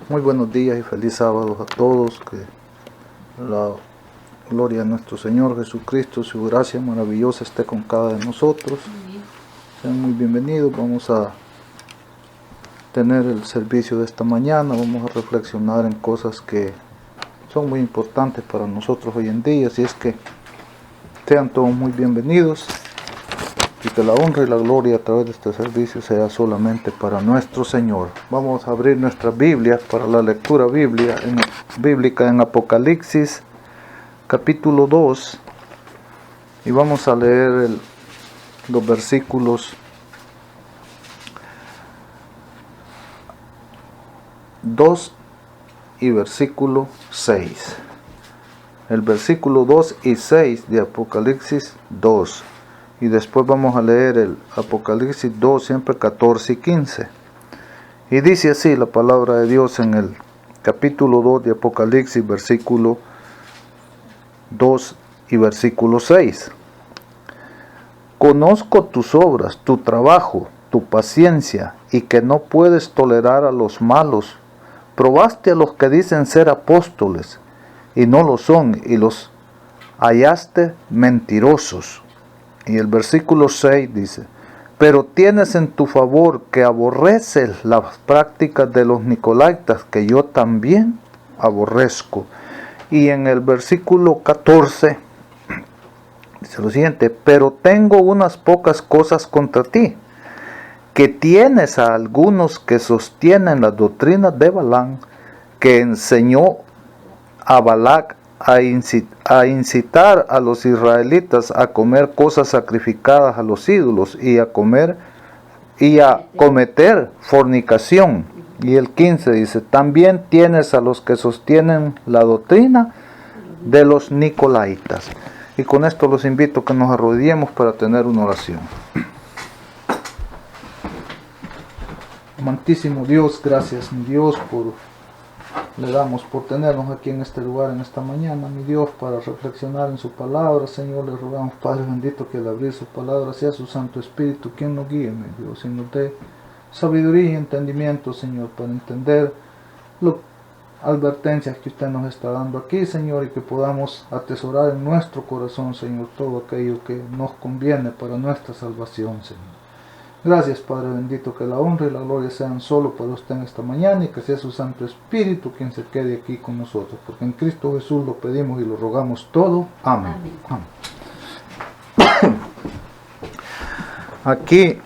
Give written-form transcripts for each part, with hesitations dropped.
Muy buenos días y feliz sábado a todos. Que la gloria a nuestro Señor Jesucristo, su gracia maravillosa esté con cada uno de nosotros. Sean muy bienvenidos. Vamos a tener el servicio de esta mañana. Vamos a reflexionar en cosas que son muy importantes para nosotros hoy en día. Así es que sean todos muy bienvenidos. Y que la honra y la gloria a través de este servicio sea solamente para nuestro Señor. Vamos a abrir nuestras Biblias para la lectura bíblica en Apocalipsis capítulo 2 y vamos a leer los versículos 2 y versículo 6. El versículo 2 y 6 de Apocalipsis 2. Y después vamos a leer el Apocalipsis 2, siempre 14 y 15. Y dice así la palabra de Dios en el capítulo 2 de Apocalipsis, versículo 2 y versículo 6. Conozco tus obras, tu trabajo, tu paciencia, y que no puedes tolerar a los malos. Probaste a los que dicen ser apóstoles, y no lo son, y los hallaste mentirosos. Y el versículo 6 dice: pero tienes en tu favor que aborreces las prácticas de los nicolaitas, que yo también aborrezco. Y en el versículo 14 dice lo siguiente: pero tengo unas pocas cosas contra ti, que tienes a algunos que sostienen las doctrinas de Balaam, que enseñó a Balac a incitar a los israelitas a comer cosas sacrificadas a los ídolos y a cometer fornicación. Y el 15 dice: también tienes a los que sostienen la doctrina de los nicolaitas. Y con esto los invito a que nos arrodillemos para tener una oración. Amantísimo Dios, gracias mi Dios le damos por tenernos aquí en este lugar en esta mañana, mi Dios, para reflexionar en su palabra. Señor, le rogamos, Padre bendito, que al abrir su palabra sea su Santo Espíritu quien nos guíe, mi Dios, y nos dé sabiduría y entendimiento, Señor, para entender las advertencias que usted nos está dando aquí, Señor, y que podamos atesorar en nuestro corazón, Señor, todo aquello que nos conviene para nuestra salvación, Señor. Gracias, Padre bendito, que la honra y la gloria sean solo para usted en esta mañana, y que sea su Santo Espíritu quien se quede aquí con nosotros, porque en Cristo Jesús lo pedimos y lo rogamos todo. Amén. Amén. Aquí,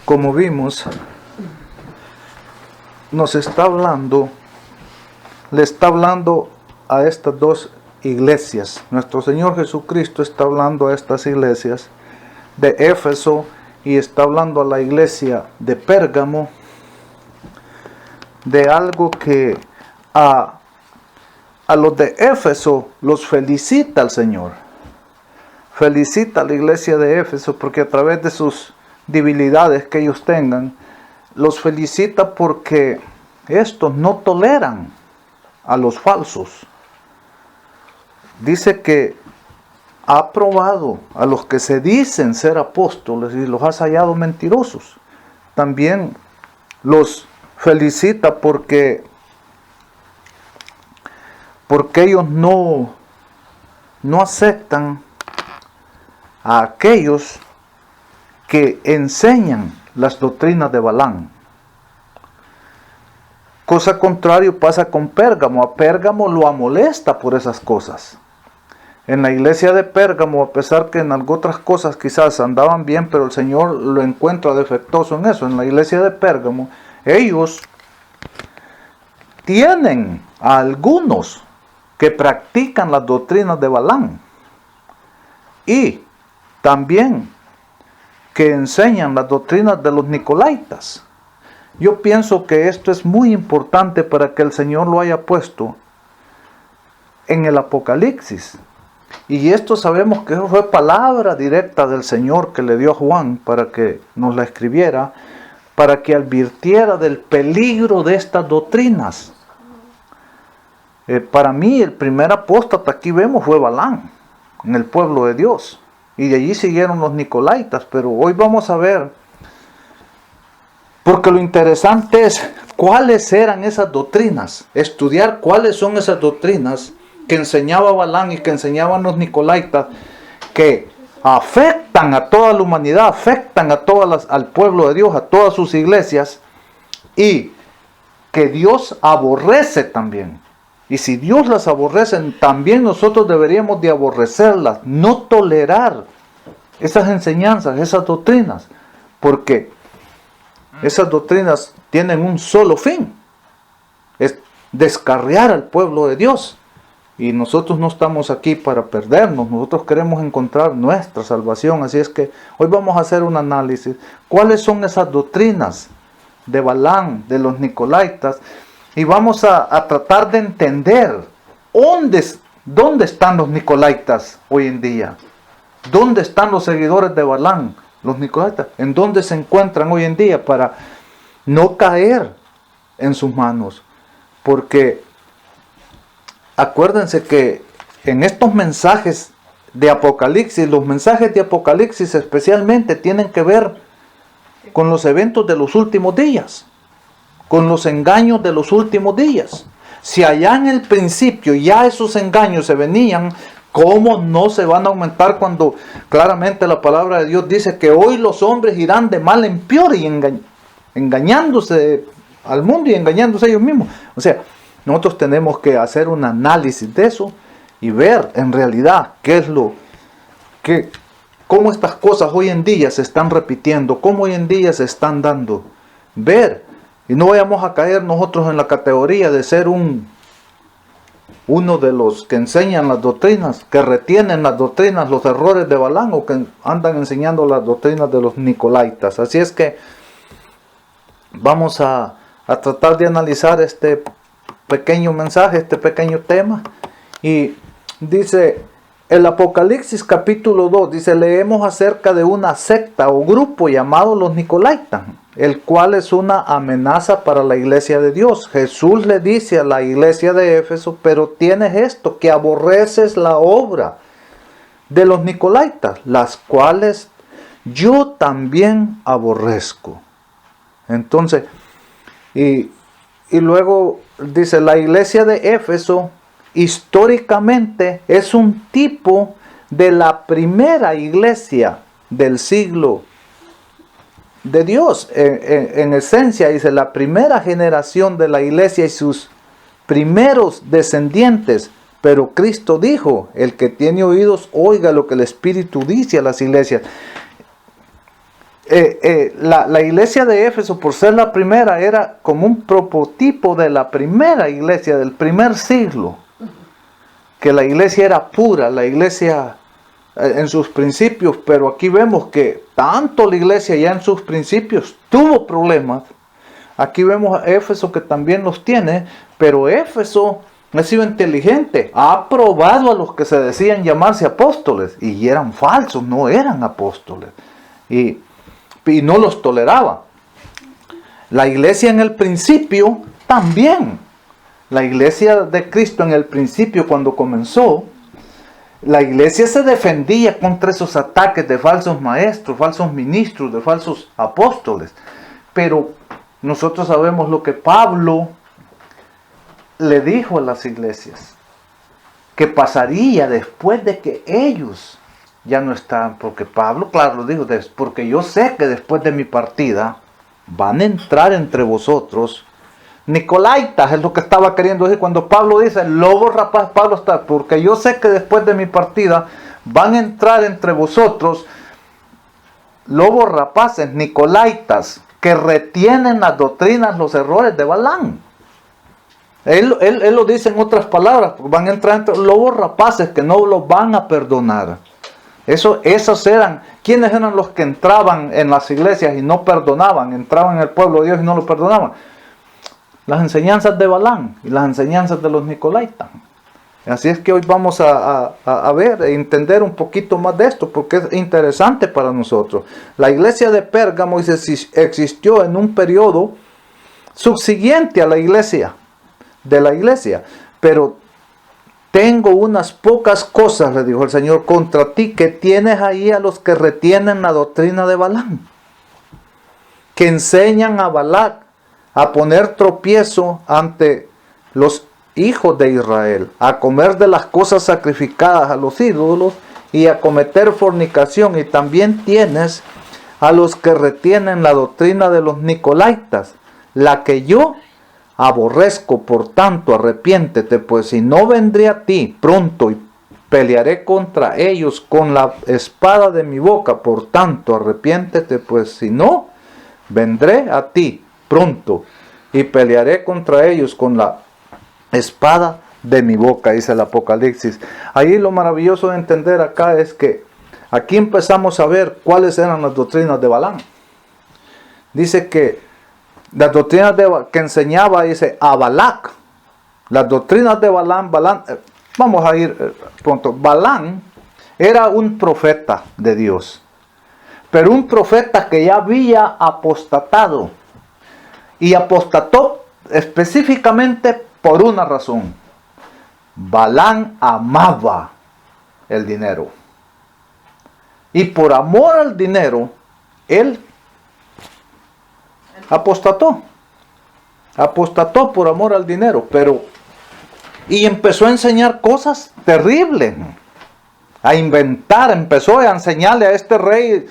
como vimos, le está hablando a estas dos iglesias. Nuestro Señor Jesucristo está hablando a estas iglesias de Éfeso, y está hablando a la iglesia de Pérgamo de algo que a los de Éfeso los felicita el Señor. Felicita a la iglesia de Éfeso porque a través de sus debilidades que ellos tengan, los felicita porque estos no toleran a los falsos. Dice que ha probado a los que se dicen ser apóstoles y los ha hallado mentirosos. También los felicita porque ellos no aceptan a aquellos que enseñan las doctrinas de Balaam. Cosa contraria pasa con Pérgamo. A Pérgamo lo amolesta por esas cosas. En la iglesia de Pérgamo, a pesar que en otras cosas quizás andaban bien, pero el Señor lo encuentra defectuoso en eso. En la iglesia de Pérgamo, ellos tienen a algunos que practican las doctrinas de Balaam y también que enseñan las doctrinas de los nicolaitas. Yo pienso que esto es muy importante para que el Señor lo haya puesto en el Apocalipsis. Y esto sabemos que fue palabra directa del Señor que le dio a Juan para que nos la escribiera, para que advirtiera del peligro de estas doctrinas. Para mí el primer apóstata aquí vemos fue Balaam, en el pueblo de Dios. Y de allí siguieron los nicolaitas. Pero hoy vamos a ver Porque lo interesante es cuáles eran esas doctrinas, estudiar cuáles son esas doctrinas que enseñaba Balaam y que enseñaban los nicolaitas, que afectan a toda la humanidad, afectan a al pueblo de Dios, a todas sus iglesias, y que Dios aborrece también. Y si Dios las aborrece, también nosotros deberíamos de aborrecerlas, no tolerar esas enseñanzas, esas doctrinas, porque esas doctrinas tienen un solo fin, es descarriar al pueblo de Dios. Y nosotros no estamos aquí para perdernos, nosotros queremos encontrar nuestra salvación. Así es que hoy vamos a hacer un análisis. ¿Cuáles son esas doctrinas de Balaam, de los nicolaitas? Y vamos a tratar de entender dónde están los nicolaitas hoy en día. ¿Dónde están los seguidores de Balaam, los nicolaitas? ¿En dónde se encuentran hoy en día para no caer en sus manos? Porque acuérdense que en estos mensajes de Apocalipsis, los mensajes de Apocalipsis especialmente tienen que ver con los eventos de los últimos días, con los engaños de los últimos días. Si allá en el principio ya esos engaños se venían, ¿cómo no se van a aumentar cuando claramente la palabra de Dios dice que hoy los hombres irán de mal en peor y engañándose al mundo y engañándose ellos mismos? O sea, nosotros tenemos que hacer un análisis de eso y ver en realidad cómo estas cosas hoy en día se están repitiendo, cómo hoy en día se están dando. Ver, y no vayamos a caer nosotros en la categoría de ser uno de los que enseñan las doctrinas, que retienen las doctrinas, los errores de Balaam, o que andan enseñando las doctrinas de los nicolaitas. Así es que vamos a tratar de analizar este pequeño mensaje, este pequeño tema. Y dice el Apocalipsis capítulo 2, dice, leemos acerca de una secta o grupo llamado los nicolaitas, el cual es una amenaza para la iglesia de Dios. Jesús le dice a la iglesia de Éfeso, pero tienes esto, que aborreces la obra de los nicolaitas, las cuales yo también aborrezco. Entonces, y luego dice, la iglesia de Éfeso históricamente es un tipo de la primera iglesia del siglo de Dios. En esencia, dice, la primera generación de la iglesia y sus primeros descendientes. Pero Cristo dijo, el que tiene oídos, oiga lo que el Espíritu dice a las iglesias. La iglesia de Éfeso, por ser la primera, era como un prototipo de la primera iglesia del primer siglo, que la iglesia era pura, la iglesia en sus principios. Pero aquí vemos que tanto la iglesia ya en sus principios tuvo problemas. Aquí vemos a Éfeso que también los tiene, pero Éfeso ha sido inteligente, ha aprobado a los que se decían llamarse apóstoles y eran falsos, no eran apóstoles, y no los toleraba. La iglesia en el principio también, la iglesia de Cristo en el principio, cuando comenzó, la iglesia se defendía contra esos ataques de falsos maestros, falsos ministros, de falsos apóstoles. Pero nosotros sabemos lo que Pablo le dijo a las iglesias, que pasaría después de que ellos ya no están. Porque Pablo, claro, lo dijo, porque yo sé que después de mi partida van a entrar entre vosotros nicolaitas, es lo que estaba queriendo decir cuando Pablo dice lobo rapaz. Pablo está, porque yo sé que después de mi partida van a entrar entre vosotros lobos rapaces, nicolaitas, que retienen las doctrinas, los errores de Balaam. Él lo dice en otras palabras, van a entrar entre lobos rapaces que no los van a perdonar. Esos eran, ¿quiénes eran los que entraban en las iglesias y no perdonaban? Entraban en el pueblo de Dios y no lo perdonaban. Las enseñanzas de Balaam y las enseñanzas de los nicolaitas. Así es que hoy vamos a ver e entender un poquito más de esto, porque es interesante para nosotros. La iglesia de Pérgamo existió en un periodo subsiguiente a la iglesia, pero tengo unas pocas cosas, le dijo el Señor, contra ti, que tienes ahí a los que retienen la doctrina de Balaam, que enseñan a Balac a poner tropiezo ante los hijos de Israel, a comer de las cosas sacrificadas a los ídolos y a cometer fornicación. Y también tienes a los que retienen la doctrina de los nicolaitas, la que yo aborrezco. Por tanto, arrepiéntete, pues si no vendré a ti pronto y pelearé contra ellos con la espada de mi boca. Por tanto, arrepiéntete, pues si no, vendré a ti pronto y pelearé contra ellos con la espada de mi boca, dice el Apocalipsis. Ahí lo maravilloso de entender acá es que aquí empezamos a ver cuáles eran las doctrinas de Balaam. Dice que las doctrinas que enseñaba, dice, a Balac. Las doctrinas de Balaam, vamos a ir pronto. Balaam era un profeta de Dios, pero un profeta que ya había apostatado. Y apostató específicamente por una razón. Balaam amaba el dinero. Y por amor al dinero, él apostató. Apostató por amor al dinero, y empezó a enseñar cosas terribles. A inventar, empezó a enseñarle a este rey.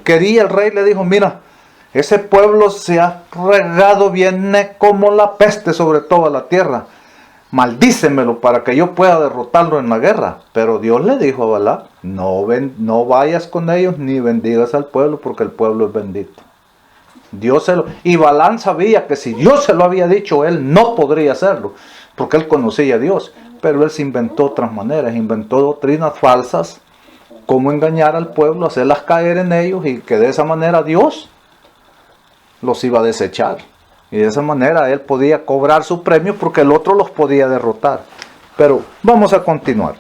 El rey le dijo, mira, ese pueblo se ha regado, viene como la peste sobre toda la tierra. Maldícemelo para que yo pueda derrotarlo en la guerra. Pero Dios le dijo a Balaam, no vayas con ellos ni bendigas al pueblo, porque el pueblo es bendito. Y Balaam sabía que si Dios se lo había dicho, él no podría hacerlo, porque él conocía a Dios. Pero él se inventó otras maneras, inventó doctrinas falsas, cómo engañar al pueblo, hacerlas caer en ellos, y que de esa manera Dios los iba a desechar. Y de esa manera él podía cobrar su premio, porque el otro los podía derrotar. Pero vamos a continuar.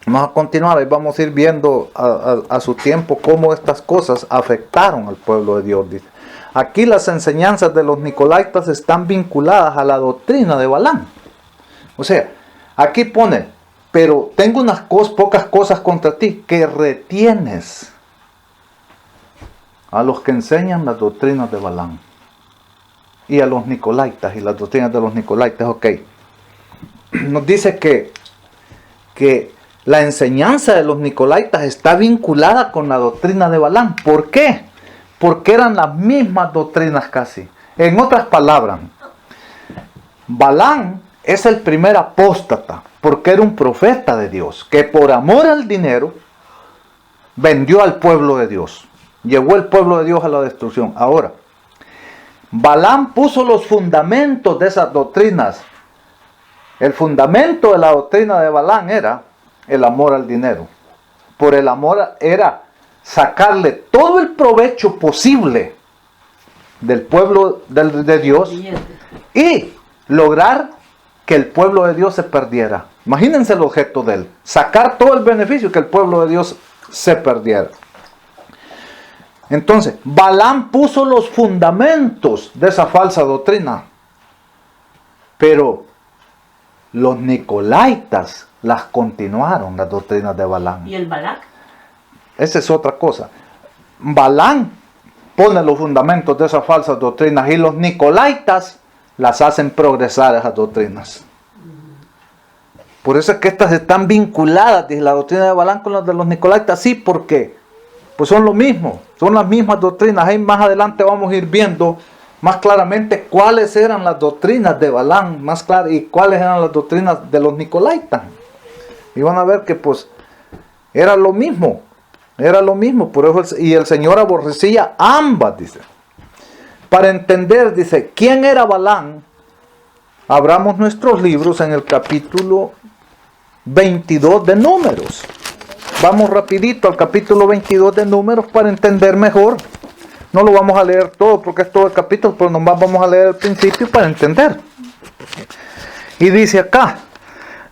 Vamos a continuar y vamos a ir viendo a su tiempo cómo estas cosas afectaron al pueblo de Dios. Dice. Aquí las enseñanzas de los nicolaitas están vinculadas a la doctrina de Balaam. O sea, aquí pone, pero tengo unas pocas cosas contra ti, que retienes a los que enseñan las doctrinas de Balaam. Y a los nicolaitas y las doctrinas de los nicolaitas. Ok. Nos dice que la enseñanza de los nicolaitas está vinculada con la doctrina de Balaam. ¿Por qué? Porque eran las mismas doctrinas casi. En otras palabras, Balaam es el primer apóstata, porque era un profeta de Dios, que por amor al dinero vendió al pueblo de Dios. Llevó el pueblo de Dios a la destrucción. Ahora, Balaam puso los fundamentos de esas doctrinas. El fundamento de la doctrina de Balaam era el amor al dinero. Por el amor era sacarle todo el provecho posible del pueblo de Dios y lograr que el pueblo de Dios se perdiera. Imagínense el objeto de él, sacar todo el beneficio, que el pueblo de Dios se perdiera. Entonces, Balaam puso los fundamentos de esa falsa doctrina, pero los nicolaitas las continuaron, las doctrinas de Balaam. ¿Y el Balac? Esa es otra cosa. Balaam pone los fundamentos de esas falsas doctrinas y los nicolaitas las hacen progresar, esas doctrinas. Por eso es que estas están vinculadas, dice, la doctrina de Balaam con las de los nicolaitas. Sí, porque pues son lo mismo, son las mismas doctrinas. Ahí más adelante vamos a ir viendo más claramente cuáles eran las doctrinas de Balaam, más claro, y cuáles eran las doctrinas de los nicolaitas. Y van a ver que pues era lo mismo, por eso y el Señor aborrecía ambas, dice. Para entender, dice, quién era Balaam, abramos nuestros libros en el capítulo 22 de Números. Vamos rapidito al capítulo 22 de Números para entender mejor. No lo vamos a leer todo porque es todo el capítulo, pero nomás vamos a leer el principio para entender. Y dice acá,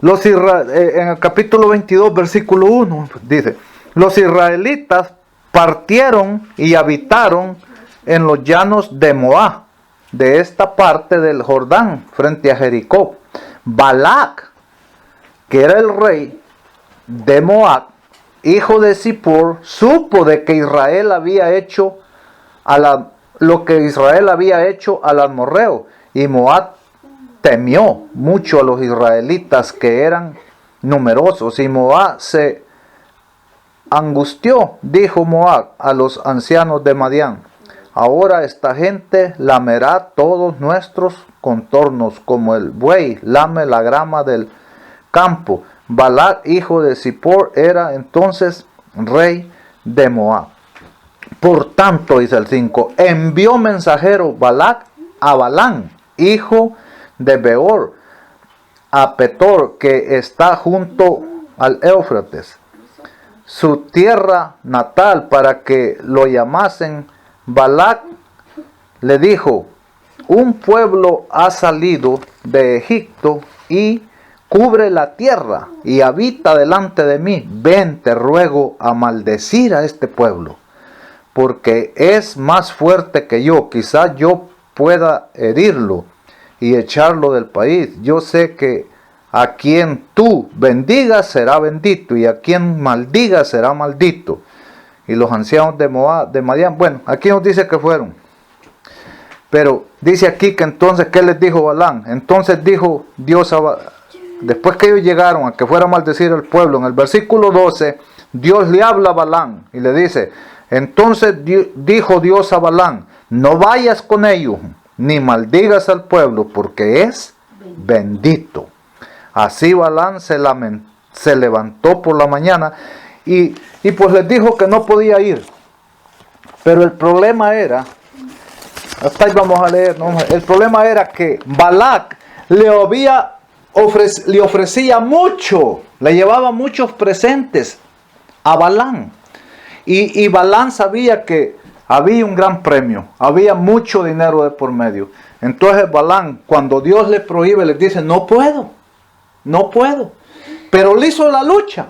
en el capítulo 22, versículo 1, dice, los israelitas partieron y habitaron en los llanos de Moab, de esta parte del Jordán, frente a Jericó. Balac, que era el rey de Moab, hijo de Zippor, supo de que Israel había hecho a la lo que Israel había hecho al amorreo, y Moab temió mucho a los israelitas, que eran numerosos, y Moab se angustió. Dijo Moab a los ancianos de Madián: ahora esta gente lamerá todos nuestros contornos, como el buey lame la grama del campo. Balac, hijo de Zippor, era entonces rey de Moab. Por tanto, dice el 5, envió mensajero Balac a Balán, hijo de Beor, a Petor, que está junto al Éufrates, su tierra natal, para que lo llamasen. Balac le dijo: un pueblo ha salido de Egipto y cubre la tierra y habita delante de mí. Ven, te ruego, a maldecir a este pueblo, porque es más fuerte que yo. Quizás yo pueda herirlo y echarlo del país. Yo sé que a quien tú bendigas será bendito, y a quien maldigas será maldito. Y los ancianos de Moab, de Madián, bueno, aquí nos dice que fueron. Pero dice aquí que entonces, ¿qué les dijo Balán? Entonces dijo Dios a Balán, después que ellos llegaron a que fuera a maldecir al pueblo, en el versículo 12, Dios le habla a Balán y le dice: entonces dijo Dios a Balán: no vayas con ellos, ni maldigas al pueblo, porque es bendito. Así Balán se levantó por la mañana y pues les dijo que no podía ir. Pero el problema era, hasta ahí vamos a leer, ¿no? El problema era que Balac le ofrecía mucho, le llevaba muchos presentes a Balán. Y Balán sabía que había un gran premio, había mucho dinero de por medio. Entonces Balán, cuando Dios le prohíbe, les dice: no puedo. Pero le hizo la lucha.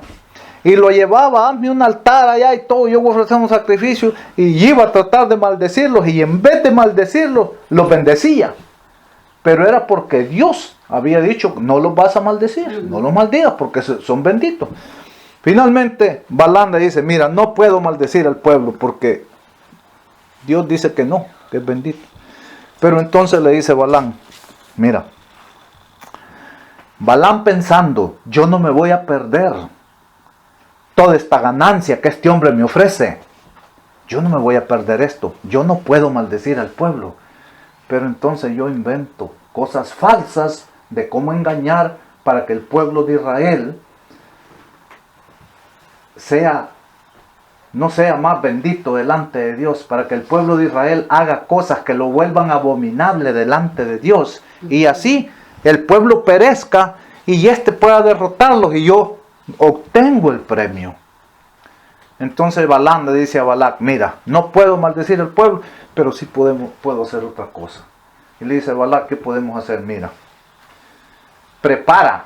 Y lo llevaba: hazme un altar allá y todo, yo voy a ofrecer un sacrificio. Y iba a tratar de maldecirlos, y en vez de maldecirlos, los bendecía. Pero era porque Dios había dicho: no los vas a maldecir, no los maldigas, porque son benditos. Finalmente Balán le dice: mira, no puedo maldecir al pueblo, porque Dios dice que no, que es bendito. Pero entonces le dice Balán: mira, Balán pensando: yo no me voy a perder toda esta ganancia que este hombre me ofrece. Yo no me voy a perder esto. Yo no puedo maldecir al pueblo. Pero entonces yo invento cosas falsas de cómo engañar para que el pueblo de Israel no sea más bendito delante de Dios, para que el pueblo de Israel haga cosas que lo vuelvan abominable delante de Dios, y así el pueblo perezca y éste pueda derrotarlos y yo obtengo el premio. Entonces Balán le dice a Balac: mira, no puedo maldecir al pueblo, pero sí puedo hacer otra cosa. Y le dice a Balac: ¿qué podemos hacer? Mira, prepara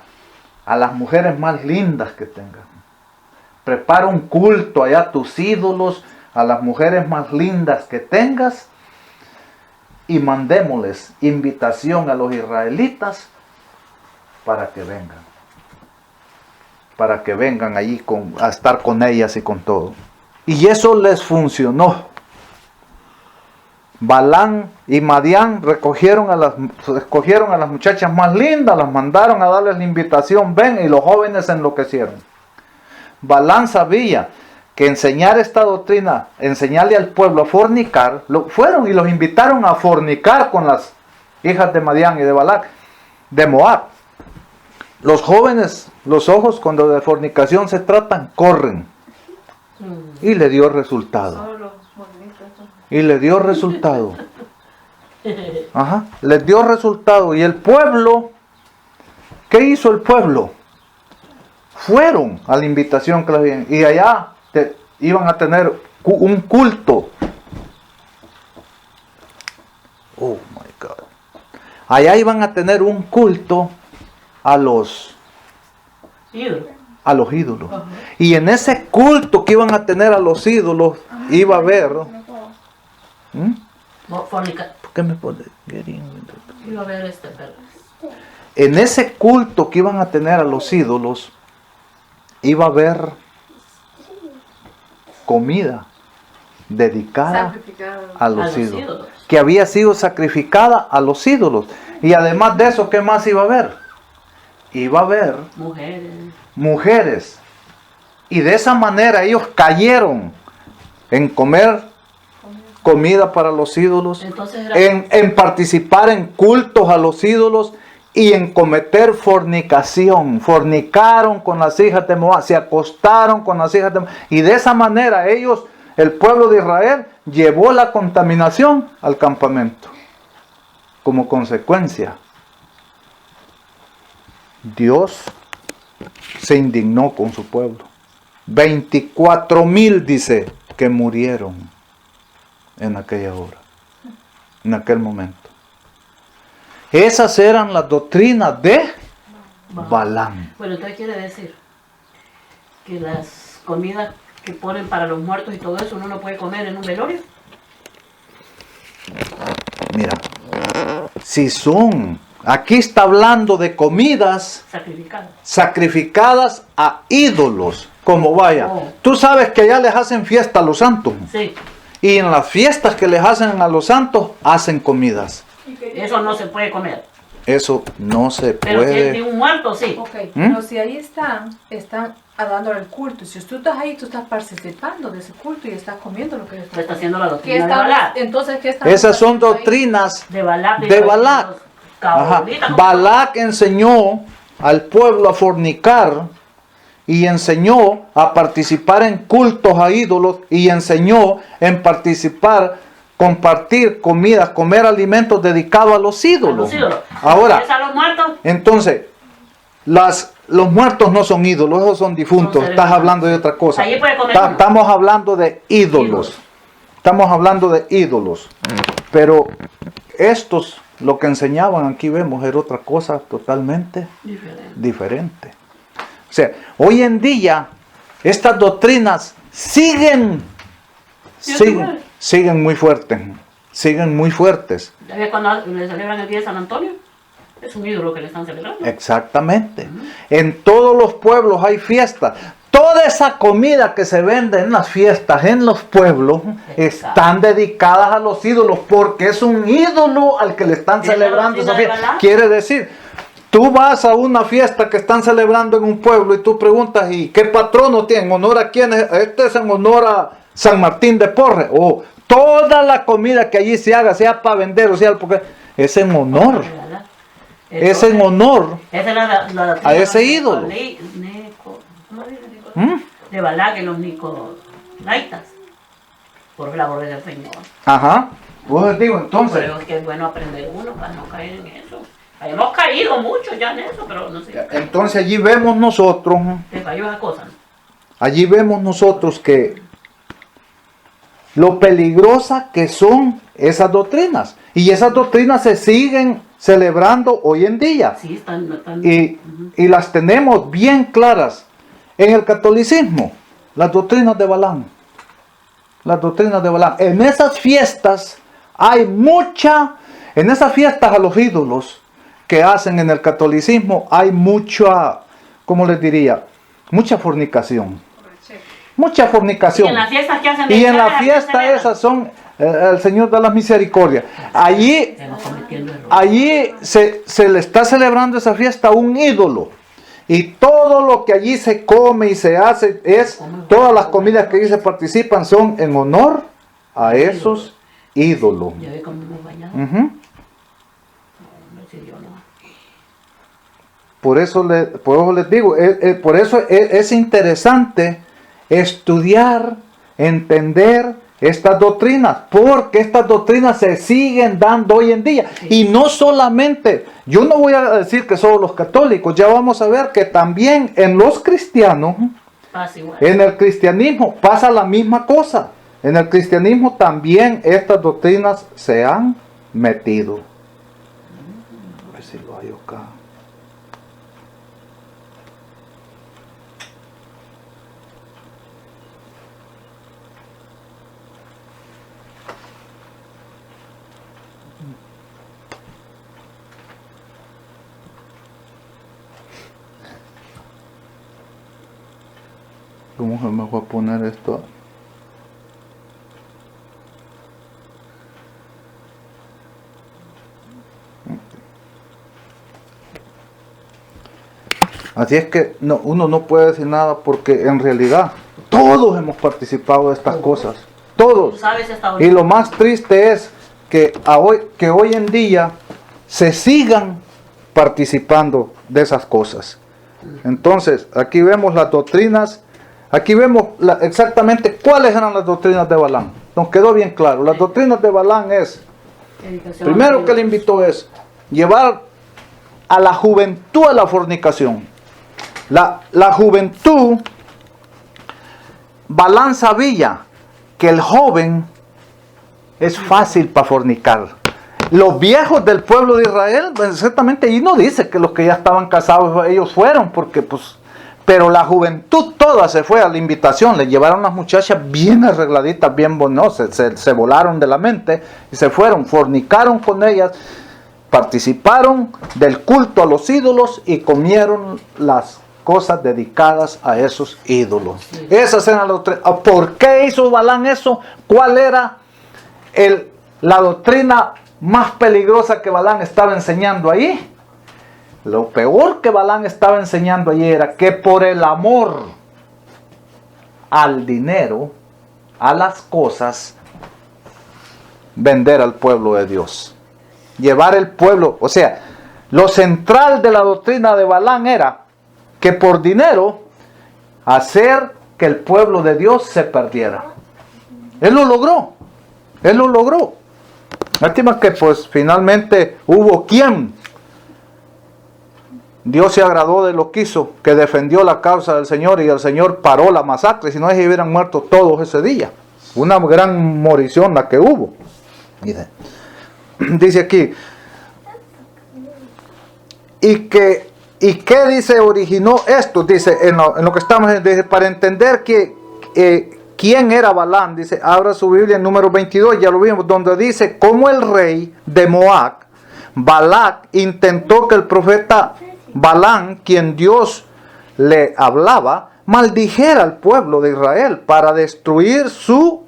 a las mujeres más lindas que tengas. Prepara un culto allá a tus ídolos, a las mujeres más lindas que tengas, y mandémosles invitación a los israelitas para que vengan allí a estar con ellas y con todo. Y eso les funcionó. Balán y Madián escogieron a las muchachas más lindas, las mandaron a darles la invitación, ven, y los jóvenes se enloquecieron. Balán sabía que enseñar esta doctrina, enseñarle al pueblo a fornicar, fueron y los invitaron a fornicar con las hijas de Madián y de Balac, de Moab. Los jóvenes, los ojos cuando de fornicación se tratan, corren. Y le dio resultado. Y le dio resultado. Ajá, les dio resultado. Y el pueblo, ¿qué hizo el pueblo? Fueron a la invitación que les habían, y allá iban a tener un culto. Oh my God. Allá iban a tener un culto a los ídolos. Uh-huh. Y en ese culto que iban a tener a los ídolos, iba a haber. ¿Por qué me pone? Iba a haber en ese culto que iban a tener a los ídolos, iba a haber comida dedicada Sacrificado. a los A los ídolos. ídolos. Que había sido sacrificada a los ídolos. Y además de eso, ¿qué más iba a haber? Iba a haber Mujeres. mujeres. Y de esa manera ellos cayeron en comer comida para los ídolos, Entonces era- en participar en cultos a los ídolos y en cometer fornicación. Fornicaron con las hijas de Moab, se acostaron con las hijas de Moab. Y de esa manera ellos, el pueblo de Israel, llevó la contaminación al campamento. Como consecuencia, Dios se indignó con su pueblo. 24,000 dice que murieron en aquella hora, en aquel momento. Esas eran las doctrinas de Balaam. Bueno, entonces quiere decir que las comidas que ponen para los muertos y todo eso uno no puede comer en un velorio. Mira, si son, aquí está hablando de comidas Sacrificadas. sacrificadas a ídolos, como vaya. Oh. Tú sabes que allá les hacen fiesta a los santos. Sí. Y en las fiestas que les hacen a los santos, hacen comidas. Eso no se puede comer. Eso no se Pero si es de puede. un muerto, sí. Ok, ¿Mm? pero si ahí están dando el culto. Si tú estás ahí, tú estás participando de ese culto y estás comiendo lo que ellos Usted está están haciendo la ¿Qué doctrina de está, Balac. entonces, ¿qué está Esas son haciendo ahí? doctrinas De Balac. de Balac. los Ajá. cabolitas, ¿cómo? Balac enseñó al pueblo a fornicar y enseñó a participar en cultos a ídolos y enseñó en compartir comidas, comer alimentos dedicados a los A ídolos. los ídolos. Ahora, ¿Es a los muertos? entonces, los muertos no son ídolos, esos son difuntos. Son seres Estás humanos. hablando de otra cosa. Allí puede comer uno. Estamos hablando de ídolos. Ídolos. Estamos hablando de ídolos. Pero estos, lo que enseñaban aquí vemos, era otra cosa totalmente diferente. O sea, hoy en día, estas doctrinas siguen muy fuertes. Siguen muy fuertes. ¿Ya ves cuando le celebran el día de San Antonio? Es un ídolo que le están celebrando. Exactamente. En todos los pueblos hay fiestas. Toda esa comida que se vende en las fiestas, en los pueblos, están dedicadas a los ídolos, porque es un ídolo al que le están ¿Es la celebrando esa doctrina de fiesta. Balac? Quiere decir, tú vas a una fiesta que están celebrando en un pueblo y tú preguntas, ¿y qué patrono tiene? ¿En honor a quién es? Este es en honor a San Martín de Porres. O toda la comida que allí se haga, sea para vender o sea porque es en honor. ¿Verdad? Es en honor. Esa es la doctrina a ese de ídolo. ¿Cómo dice? ¿Mm? De Balac y los nicolaitas. Por la gloria del Señor. Ajá. Pues digo, entonces, Pero es que es bueno aprender uno para no caer en eso. Hemos caído mucho ya en eso, pero no sé. entonces allí vemos nosotros, Te falló esa cosa. allí vemos nosotros que lo peligrosa que son esas doctrinas. Y esas doctrinas se siguen celebrando hoy en día. Sí, están Y las tenemos bien claras. En el catolicismo, las doctrinas de Balaam. Las doctrinas de Balaam. En esas fiestas hay en esas fiestas a los ídolos que hacen en el catolicismo, hay mucha, ¿cómo les diría? Mucha fornicación. Mucha fornicación. Y en las fiestas que hacen Y en la mexicanas, fiesta ¿qué celebran? esas son el Señor da la misericordia. Allí Estamos cometiendo errores. Allí se le está celebrando esa fiesta a un ídolo. Y todo lo que allí se come y se hace todas las comidas que allí se participan son en honor a esos ídolos. Ya ve cómo hemos bañado. Ujú. No sé, yo no. Por eso les digo, por eso es interesante estudiar, entender estas doctrinas, porque estas doctrinas se siguen dando hoy en día. Y no solamente, yo no voy a decir que solo los católicos, ya vamos a ver que también en los cristianos, Pasa igual. en el cristianismo pasa la misma cosa. En el cristianismo también estas doctrinas se han metido. A ver si lo hay acá. ¿Cómo se me va a poner esto? Así es que uno no puede decir nada porque en realidad todos hemos participado de estas cosas. Todos. Y lo más triste es que hoy en día se sigan participando de esas cosas. Entonces, aquí vemos las doctrinas, aquí vemos exactamente cuáles eran las doctrinas de Balaam. Nos quedó bien claro. Las doctrinas de Balaam es, primero que le invitó es llevar a la juventud a la fornicación. La juventud, Balaam sabía que el joven es fácil para fornicar. Los viejos del pueblo de Israel, pues, exactamente, y no dice que los que ya estaban casados ellos fueron, porque pero la juventud toda se fue a la invitación, le llevaron las muchachas bien arregladitas, bien bonitas, se volaron de la mente y se fueron, fornicaron con ellas, participaron del culto a los ídolos y comieron las cosas dedicadas a esos ídolos. Sí. Esas eran las doctrinas. ¿Por qué hizo Balaam eso? ¿Cuál era la doctrina más peligrosa que Balaam estaba enseñando ahí? Lo peor que Balaam estaba enseñando allí era que por el amor al dinero, a las cosas, vender al pueblo de Dios. Llevar el pueblo, o sea, lo central de la doctrina de Balaam era que por dinero hacer que el pueblo de Dios se perdiera. Él lo logró. Él lo logró. Lástima que pues finalmente hubo quien Dios se agradó de lo que hizo, que defendió la causa del Señor y el Señor paró la masacre, si no se hubieran muerto todos ese día. Una gran morición la que hubo. Dice aquí, ¿y qué dice originó esto? Dice, en lo que estamos, dice, para entender que quién era Balaam, dice, abra su Biblia en número 22, ya lo vimos, donde dice, cómo el rey de Moab, Balac, intentó que el profeta Balaam, quien Dios le hablaba, maldijera al pueblo de Israel para destruir su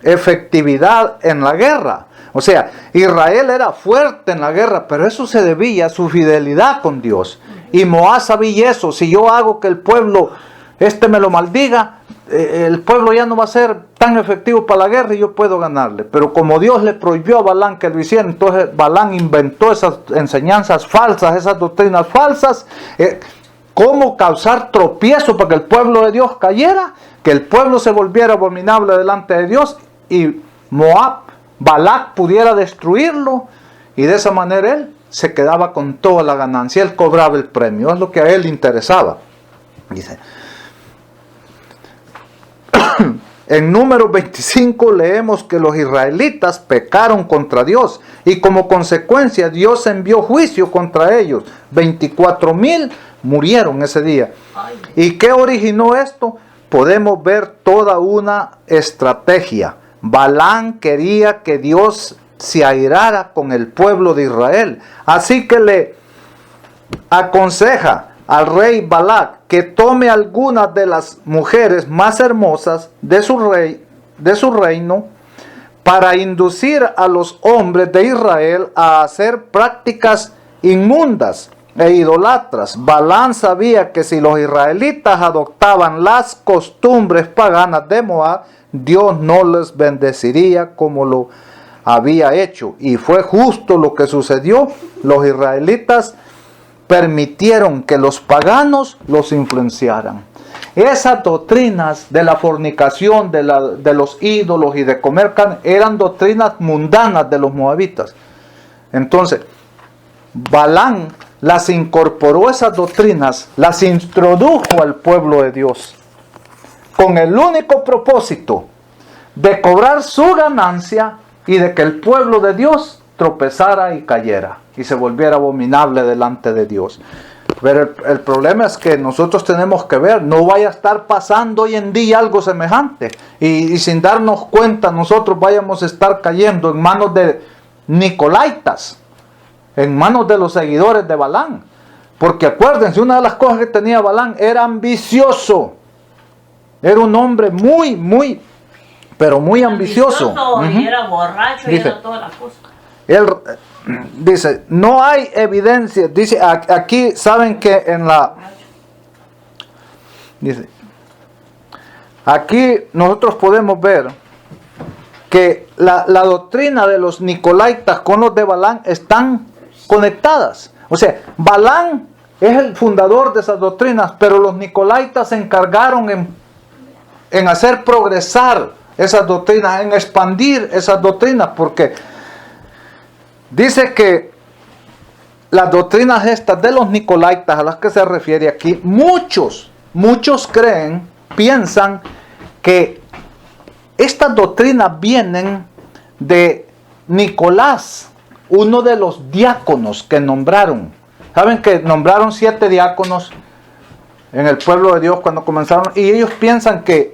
efectividad en la guerra. O sea, Israel era fuerte en la guerra, pero eso se debía a su fidelidad con Dios. Y Moab sabía eso. Si yo hago que el pueblo me lo maldiga, el pueblo ya no va a ser tan efectivo para la guerra y yo puedo ganarle. Pero como Dios le prohibió a Balaam que lo hiciera, entonces Balaam inventó esas enseñanzas falsas, esas doctrinas falsas, cómo causar tropiezo para que el pueblo de Dios cayera, que el pueblo se volviera abominable delante de Dios y Balac pudiera destruirlo, y de esa manera él se quedaba con toda la ganancia, él cobraba el premio, es lo que a él le interesaba. Dice, en número 25 leemos que los israelitas pecaron contra Dios y como consecuencia Dios envió juicio contra ellos. 24,000 murieron ese día. ¿Y qué originó esto? Podemos ver toda una estrategia. Balaam quería que Dios se airara con el pueblo de Israel. Así que le aconseja al rey Balac que tome algunas de las mujeres más hermosas de su reino para inducir a los hombres de Israel a hacer prácticas inmundas e idolatras. Balaam sabía que si los israelitas adoptaban las costumbres paganas de Moab, Dios no les bendeciría como lo había hecho. Y fue justo lo que sucedió. Los israelitas permitieron que los paganos los influenciaran. Esas doctrinas de la fornicación, de los ídolos y de comer carne, eran doctrinas mundanas de los moabitas. Entonces, Balaam las incorporó, esas doctrinas, las introdujo al pueblo de Dios, con el único propósito de cobrar su ganancia y de que el pueblo de Dios tropezara y cayera y se volviera abominable delante de Dios. Pero el problema es que nosotros tenemos que ver, no vaya a estar pasando hoy en día algo semejante y sin darnos cuenta nosotros vayamos a estar cayendo en manos de Nicolaitas, en manos de los seguidores de Balaam. Porque acuérdense, una de las cosas que tenía Balaam era ambicioso. Era un hombre muy, pero muy ambicioso. Y era borracho y era todas las cosas. Él dice, no hay evidencia. Dice, aquí saben que en la Dice, aquí nosotros podemos ver que la doctrina de los nicolaitas con los de Balaam están conectadas. O sea, Balaam es el fundador de esas doctrinas, pero los nicolaitas se encargaron en hacer progresar esas doctrinas, en expandir esas doctrinas, porque dice que las doctrinas estas de los nicolaitas a las que se refiere aquí, muchos piensan que estas doctrinas vienen de Nicolás, uno de los diáconos que nombraron. Saben que nombraron 7 diáconos en el pueblo de Dios cuando comenzaron, y ellos piensan que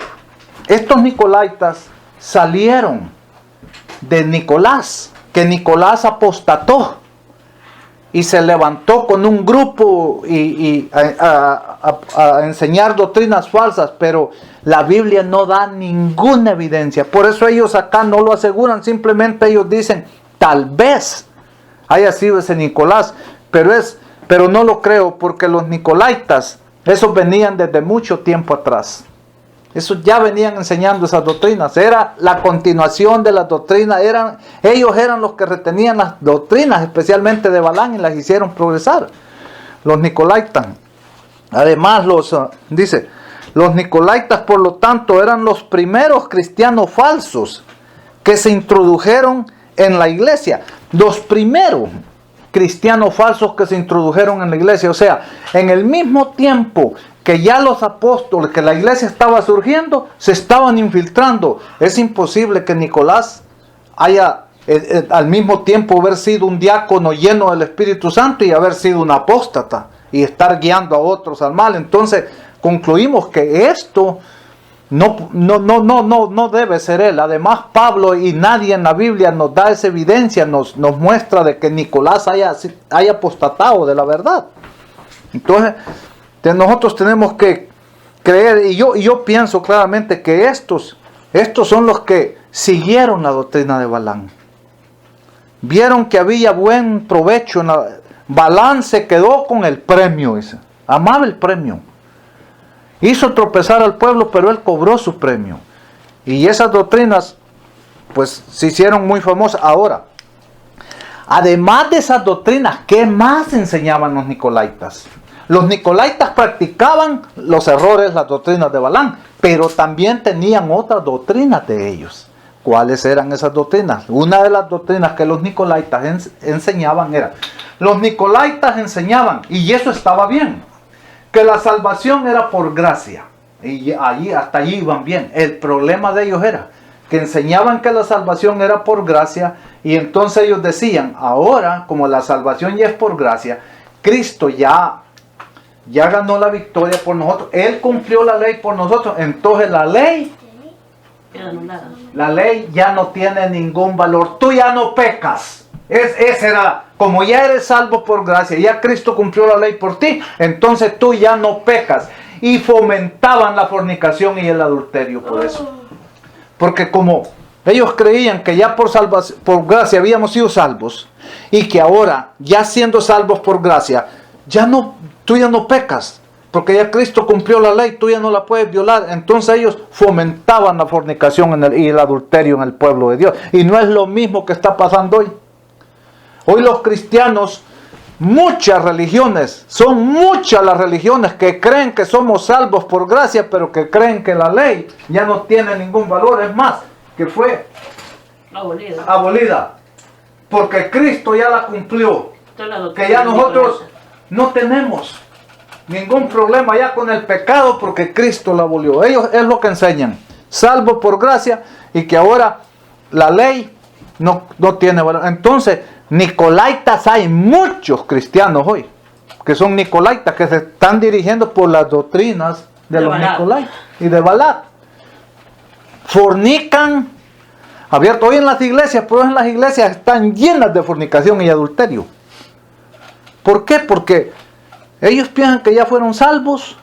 estos nicolaitas salieron de Nicolás, que Nicolás apostató y se levantó con un grupo a enseñar doctrinas falsas, pero la Biblia no da ninguna evidencia. Por eso ellos acá no lo aseguran, simplemente ellos dicen, tal vez haya sido ese Nicolás, pero no lo creo, porque los nicolaitas, esos venían desde mucho tiempo atrás. Esos ya venían enseñando esas doctrinas, era la continuación de las doctrinas, ellos eran los que retenían las doctrinas, especialmente de Balaam, y las hicieron progresar. Los nicolaitas. Además, dice, los nicolaitas, por lo tanto, eran los primeros cristianos falsos que se introdujeron en la iglesia. Los primeros cristianos falsos que se introdujeron en la iglesia. O sea, en el mismo tiempo que ya los apóstoles, que la iglesia estaba surgiendo, se estaban infiltrando. Es imposible que Nicolás haya al mismo tiempo haber sido un diácono lleno del Espíritu Santo y haber sido un apóstata y estar guiando a otros al mal. Entonces concluimos que esto no debe ser él. Además, Pablo y nadie en la Biblia nos da esa evidencia, nos muestra de que Nicolás haya apostatado de la verdad. Entonces, nosotros tenemos que creer, y yo pienso claramente que estos son los que siguieron la doctrina de Balaam. Vieron que había buen provecho. Balaam se quedó con el premio, amaba el premio. Hizo tropezar al pueblo, pero él cobró su premio. Y esas doctrinas, pues, se hicieron muy famosas. Ahora, además de esas doctrinas, ¿qué más enseñaban los nicolaitas? Los nicolaitas practicaban los errores, las doctrinas de Balaam, pero también tenían otras doctrinas de ellos. ¿Cuáles eran esas doctrinas? Una de las doctrinas que los nicolaitas enseñaban era, los nicolaitas enseñaban, y eso estaba bien, que la salvación era por gracia. Y hasta allí iban bien. El problema de ellos era que enseñaban que la salvación era por gracia, y entonces ellos decían, ahora, como la salvación ya es por gracia, Cristo ya ganó la victoria por nosotros, Él cumplió la ley por nosotros, entonces la ley ya no tiene ningún valor, tú ya no pecas. Ese era, como ya eres salvo por gracia, ya Cristo cumplió la ley por ti, entonces tú ya no pecas. Y fomentaban la fornicación y el adulterio por eso. Porque como ellos creían que ya por gracia habíamos sido salvos, y que ahora, ya siendo salvos por gracia, tú ya no pecas, porque ya Cristo cumplió la ley, tú ya no la puedes violar. Entonces ellos fomentaban la fornicación y el adulterio en el pueblo de Dios. Y no es lo mismo que está pasando hoy. Hoy los cristianos, son muchas las religiones que creen que somos salvos por gracia, pero que creen que la ley ya no tiene ningún valor. Es más, que fue abolida, porque Cristo ya la cumplió, que ya nosotros no tenemos ningún problema ya con el pecado, porque Cristo la abolió. Ellos es lo que enseñan, salvo por gracia, y que ahora la ley no tiene valor. Entonces, nicolaitas, hay muchos cristianos hoy que son nicolaitas, que se están dirigiendo por las doctrinas de los nicolaitas y de Balaam. Fornican abierto hoy en las iglesias, pero en las iglesias están llenas de fornicación y adulterio. ¿Por qué? Porque ellos piensan que ya fueron salvos,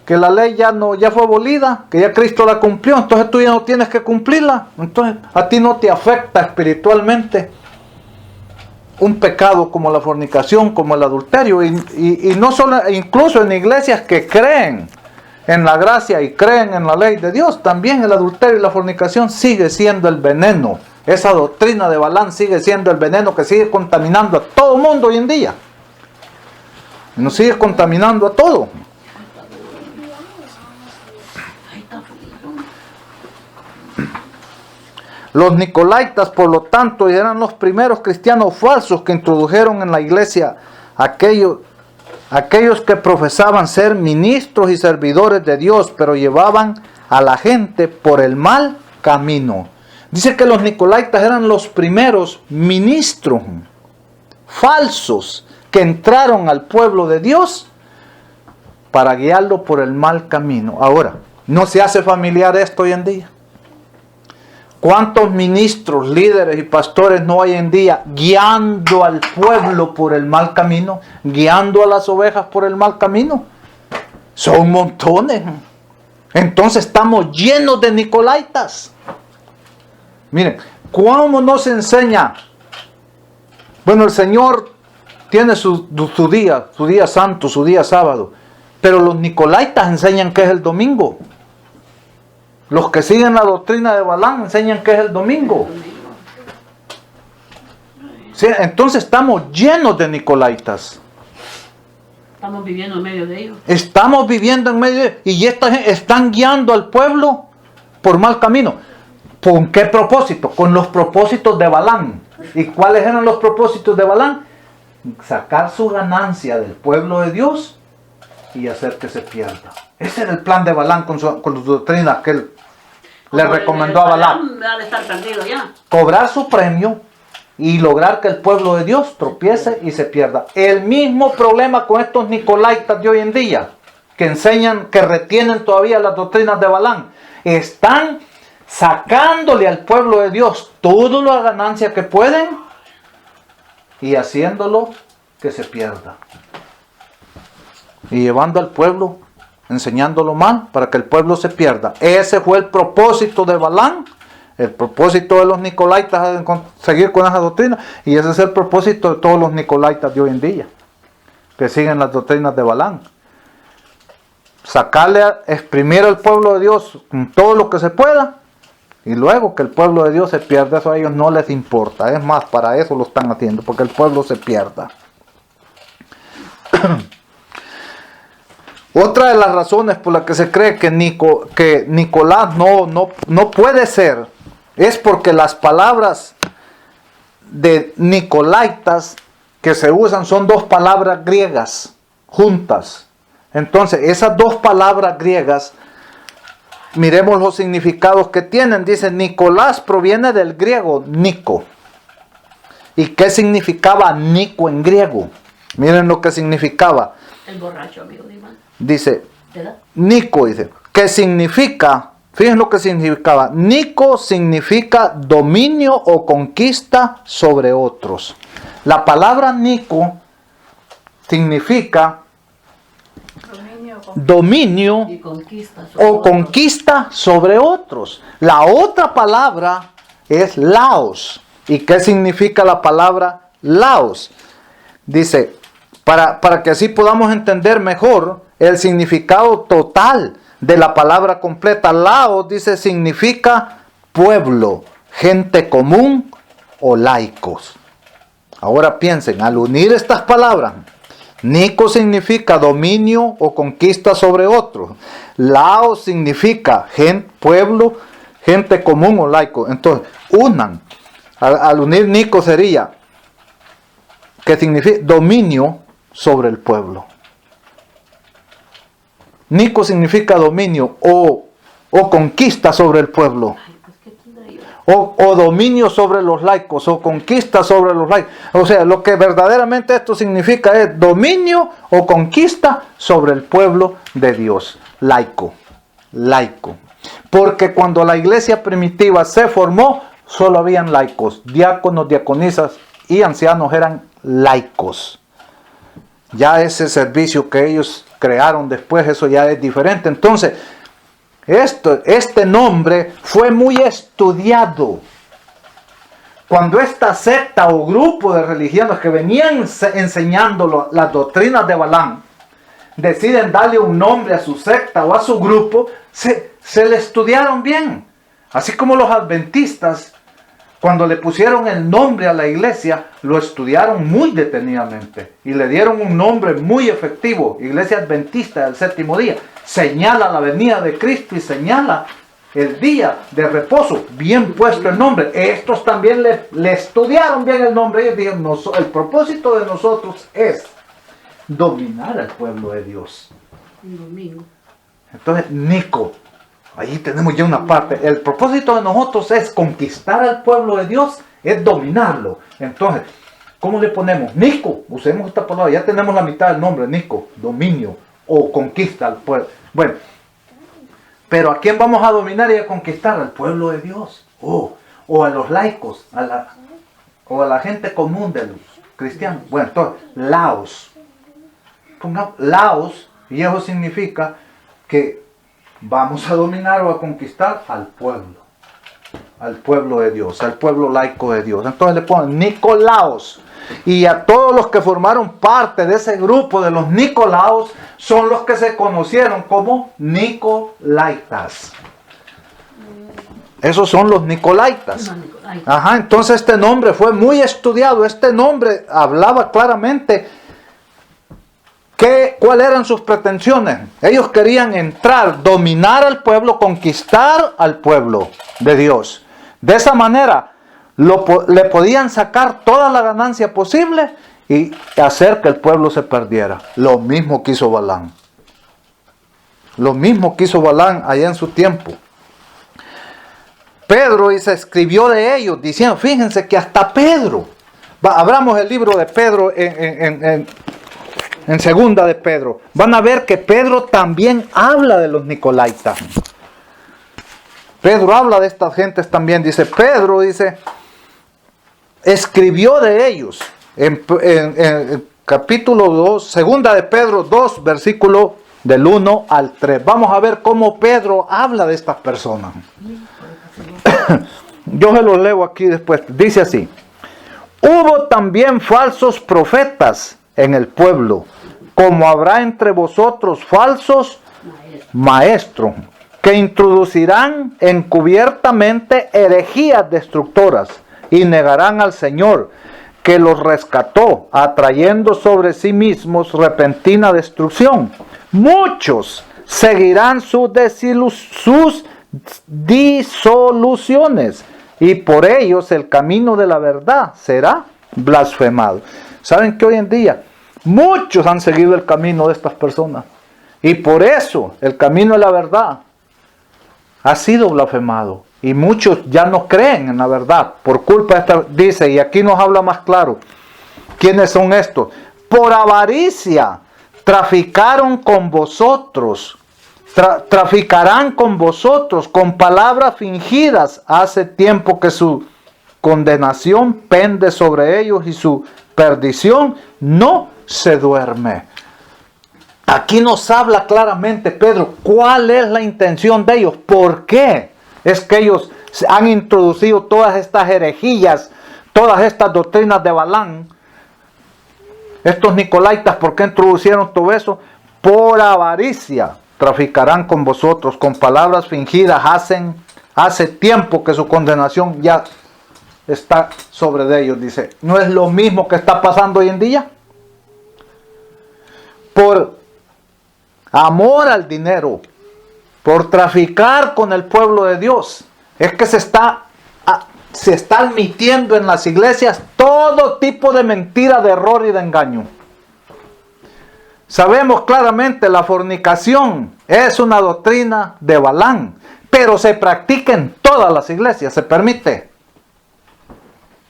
que la ley ya fue abolida, que ya Cristo la cumplió, entonces tú ya no tienes que cumplirla. Entonces a ti no te afecta espiritualmente un pecado como la fornicación, como el adulterio, y no solo, incluso en iglesias que creen en la gracia y creen en la ley de Dios, también el adulterio y la fornicación sigue siendo el veneno. Esa doctrina de Balaam sigue siendo el veneno que sigue contaminando a todo el mundo hoy en día. Nos sigue contaminando a todo. Los nicolaitas, por lo tanto, eran los primeros cristianos falsos que introdujeron en la iglesia aquellos que profesaban ser ministros y servidores de Dios, pero llevaban a la gente por el mal camino. Dice que los nicolaitas eran los primeros ministros falsos que entraron al pueblo de Dios para guiarlo por el mal camino. Ahora, ¿no se hace familiar esto hoy en día? ¿Cuántos ministros, líderes y pastores no hay en día guiando al pueblo por el mal camino? Guiando a las ovejas por el mal camino. Son montones. Entonces estamos llenos de nicolaitas. Miren, ¿cómo nos enseña? Bueno, el Señor tiene su día santo, su día sábado. Pero los nicolaitas enseñan que es el domingo. Los que siguen la doctrina de Balaam enseñan que es el domingo. Sí, entonces estamos llenos de nicolaitas. Estamos viviendo en medio de ellos. Estamos viviendo en medio de ellos. Y están guiando al pueblo por mal camino. ¿Con qué propósito? Con los propósitos de Balaam. ¿Y cuáles eran los propósitos de Balaam? Sacar su ganancia del pueblo de Dios y hacer que se pierda. Ese era el plan de Balaam con sus doctrinas que él le recomendó a Balaam. Debe estar perdido ya. Cobrar su premio y lograr que el pueblo de Dios tropiece y se pierda. El mismo problema con estos nicolaitas de hoy en día, que enseñan, que retienen todavía las doctrinas de Balaam. Están sacándole al pueblo de Dios toda la ganancia que pueden y haciéndolo que se pierda. Y llevando al pueblo, enseñándolo mal para que el pueblo se pierda. Ese fue el propósito de Balaam, el propósito de los nicolaitas de seguir con esa doctrina, y ese es el propósito de todos los nicolaitas de hoy en día, que siguen las doctrinas de Balaam. Exprimir al pueblo de Dios con todo lo que se pueda, y luego que el pueblo de Dios se pierda. Eso a ellos no les importa. Es más, para eso lo están haciendo, porque el pueblo se pierda. Otra de las razones por las que se cree que Nicolás no puede ser, es porque las palabras de nicolaitas que se usan son dos palabras griegas juntas. Entonces, esas dos palabras griegas, miremos los significados que tienen. Dice, Nicolás proviene del griego Nico. ¿Y qué significaba Nico en griego? Miren lo que significaba. El borracho, amigo de Iván. Dice, ¿Verdad? Nico, dice, que significa, fíjense lo que significaba. Nico significa dominio o conquista sobre otros. La palabra Nico significa dominio Y conquista o conquista sobre otros. La otra palabra es Laos. ¿Y qué significa la palabra Laos? Dice, para que así podamos entender mejor el significado total de la palabra completa. Laos, dice, significa pueblo, gente común o laicos. Ahora piensen, al unir estas palabras, Nico significa dominio o conquista sobre otros. Laos significa pueblo, gente común o laico. Entonces, unan. Al unir Nico sería que significa dominio sobre el pueblo. Nico significa dominio o conquista sobre el pueblo. O dominio sobre los laicos, o conquista sobre los laicos. O sea, lo que verdaderamente esto significa es dominio o conquista sobre el pueblo de Dios. Laico. Porque cuando la iglesia primitiva se formó, solo habían laicos. Diáconos, diaconisas y ancianos eran laicos. Ya ese servicio que ellos crearon después, eso ya es diferente. Entonces, este nombre fue muy estudiado. Cuando esta secta o grupo de religiosos que venían enseñando las doctrinas de Balaam, deciden darle un nombre a su secta o a su grupo, se le estudiaron bien. Así como los adventistas, cuando le pusieron el nombre a la iglesia, lo estudiaron muy detenidamente y le dieron un nombre muy efectivo, Iglesia Adventista del Séptimo Día. Señala la venida de Cristo y señala el día de reposo, bien puesto el nombre. Estos también le estudiaron bien el nombre. Ellos dijeron, el propósito de nosotros es dominar al pueblo de Dios. Un domingo. Entonces, Nico, ahí tenemos ya una parte. El propósito de nosotros es conquistar al pueblo de Dios, es dominarlo. Entonces, ¿cómo le ponemos? Nico, usemos esta palabra, ya tenemos la mitad del nombre, Nico, dominio o conquista al pueblo. Bueno, pero ¿a quién vamos a dominar y a conquistar? Al pueblo de Dios. O a los laicos, o a la gente común de los cristianos. Bueno, entonces, laos. Pongamos laos, y eso significa que vamos a dominar o a conquistar al pueblo de Dios, al pueblo laico de Dios. Entonces le ponen Nicolaos. Y a todos los que formaron parte de ese grupo de los Nicolaos son los que se conocieron como Nicolaitas. Esos son los Nicolaitas. Ajá, entonces este nombre fue muy estudiado. Este nombre hablaba claramente cuáles eran sus pretensiones. Ellos querían entrar, dominar al pueblo, conquistar al pueblo de Dios. De esa manera le podían sacar toda la ganancia posible y hacer que el pueblo se perdiera. Lo mismo que hizo Balán. Lo mismo que hizo Balán allá en su tiempo. Pedro y se escribió de ellos diciendo, fíjense que hasta Pedro, abramos el libro de Pedro en segunda de Pedro, van a ver que Pedro también habla de los Nicolaitas. Pedro habla de estas gentes también, dice Pedro, escribió de ellos en capítulo 2, segunda de Pedro 2, versículo del 1 al 3. Vamos a ver cómo Pedro habla de estas personas. Yo se los leo aquí después. Dice así: hubo también falsos profetas en el pueblo, como habrá entre vosotros falsos maestros, que introducirán encubiertamente herejías destructoras y negarán al Señor, que los rescató, atrayendo sobre sí mismos repentina destrucción. Muchos seguirán sus disoluciones, y por ellos el camino de la verdad será blasfemado. ¿Saben que hoy en día muchos han seguido el camino de estas personas? Y por eso el camino de la verdad ha sido blasfemado. Y muchos ya no creen en la verdad por culpa de esta. Dice, y aquí nos habla más claro, ¿quiénes son estos? Por avaricia traficaron con vosotros. Traficarán con vosotros con palabras fingidas. Hace tiempo que su condenación pende sobre ellos y su perdición no se duerme. Aquí nos habla claramente Pedro cuál es la intención de ellos. ¿Por qué es que ellos han introducido todas estas herejías, todas estas doctrinas de Balán? Estos Nicolaitas, ¿por qué introducieron todo eso? Por avaricia traficarán con vosotros con palabras fingidas. Hace tiempo que su condenación ya está sobre de ellos. Dice, ¿no es lo mismo que está pasando hoy en día? Por amor al dinero, por traficar con el pueblo de Dios, es que se está admitiendo en las iglesias todo tipo de mentira, de error y de engaño. Sabemos claramente la fornicación es una doctrina de Balán, pero se practica en todas las iglesias, se permite.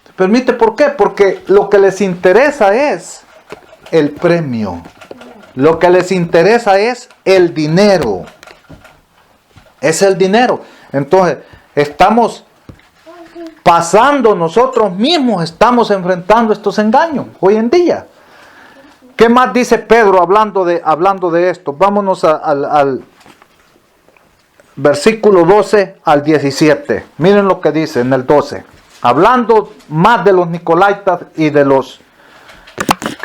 ¿Se permite por qué? Porque lo que les interesa es el premio. Lo que les interesa es el dinero. Es el dinero. Entonces, estamos pasando nosotros mismos, estamos enfrentando estos engaños hoy en día. ¿Qué más dice Pedro hablando de esto? Vámonos al versículo 12 al 17. Miren lo que dice en el 12. Hablando más de los Nicolaitas y de los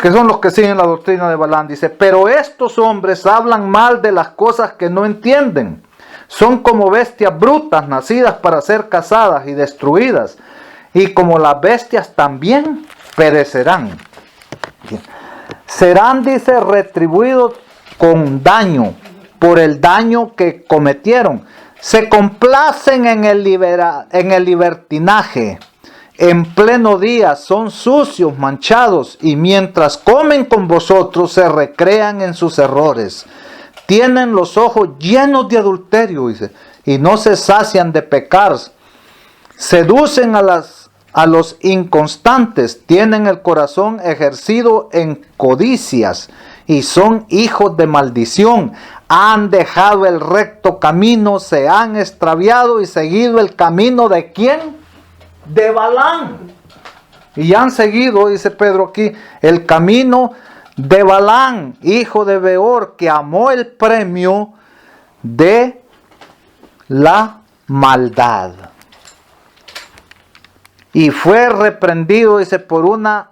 que son los que siguen la doctrina de Balaam, dice, pero estos hombres hablan mal de las cosas que no entienden. Son como bestias brutas nacidas para ser cazadas y destruidas. Y como las bestias también perecerán. Serán, dice, retribuidos con daño por el daño que cometieron. Se complacen en el libertinaje. En pleno día son sucios, manchados, y mientras comen con vosotros se recrean en sus errores. Tienen los ojos llenos de adulterio, dice, y no se sacian de pecar. Seducen a los inconstantes, tienen el corazón ejercido en codicias, y son hijos de maldición. Han dejado el recto camino, se han extraviado y seguido el camino ¿de quién? De Balaam. Y han seguido, dice Pedro aquí, el camino de Balaam, hijo de Beor, que amó el premio de la maldad. Y fue reprendido, dice, por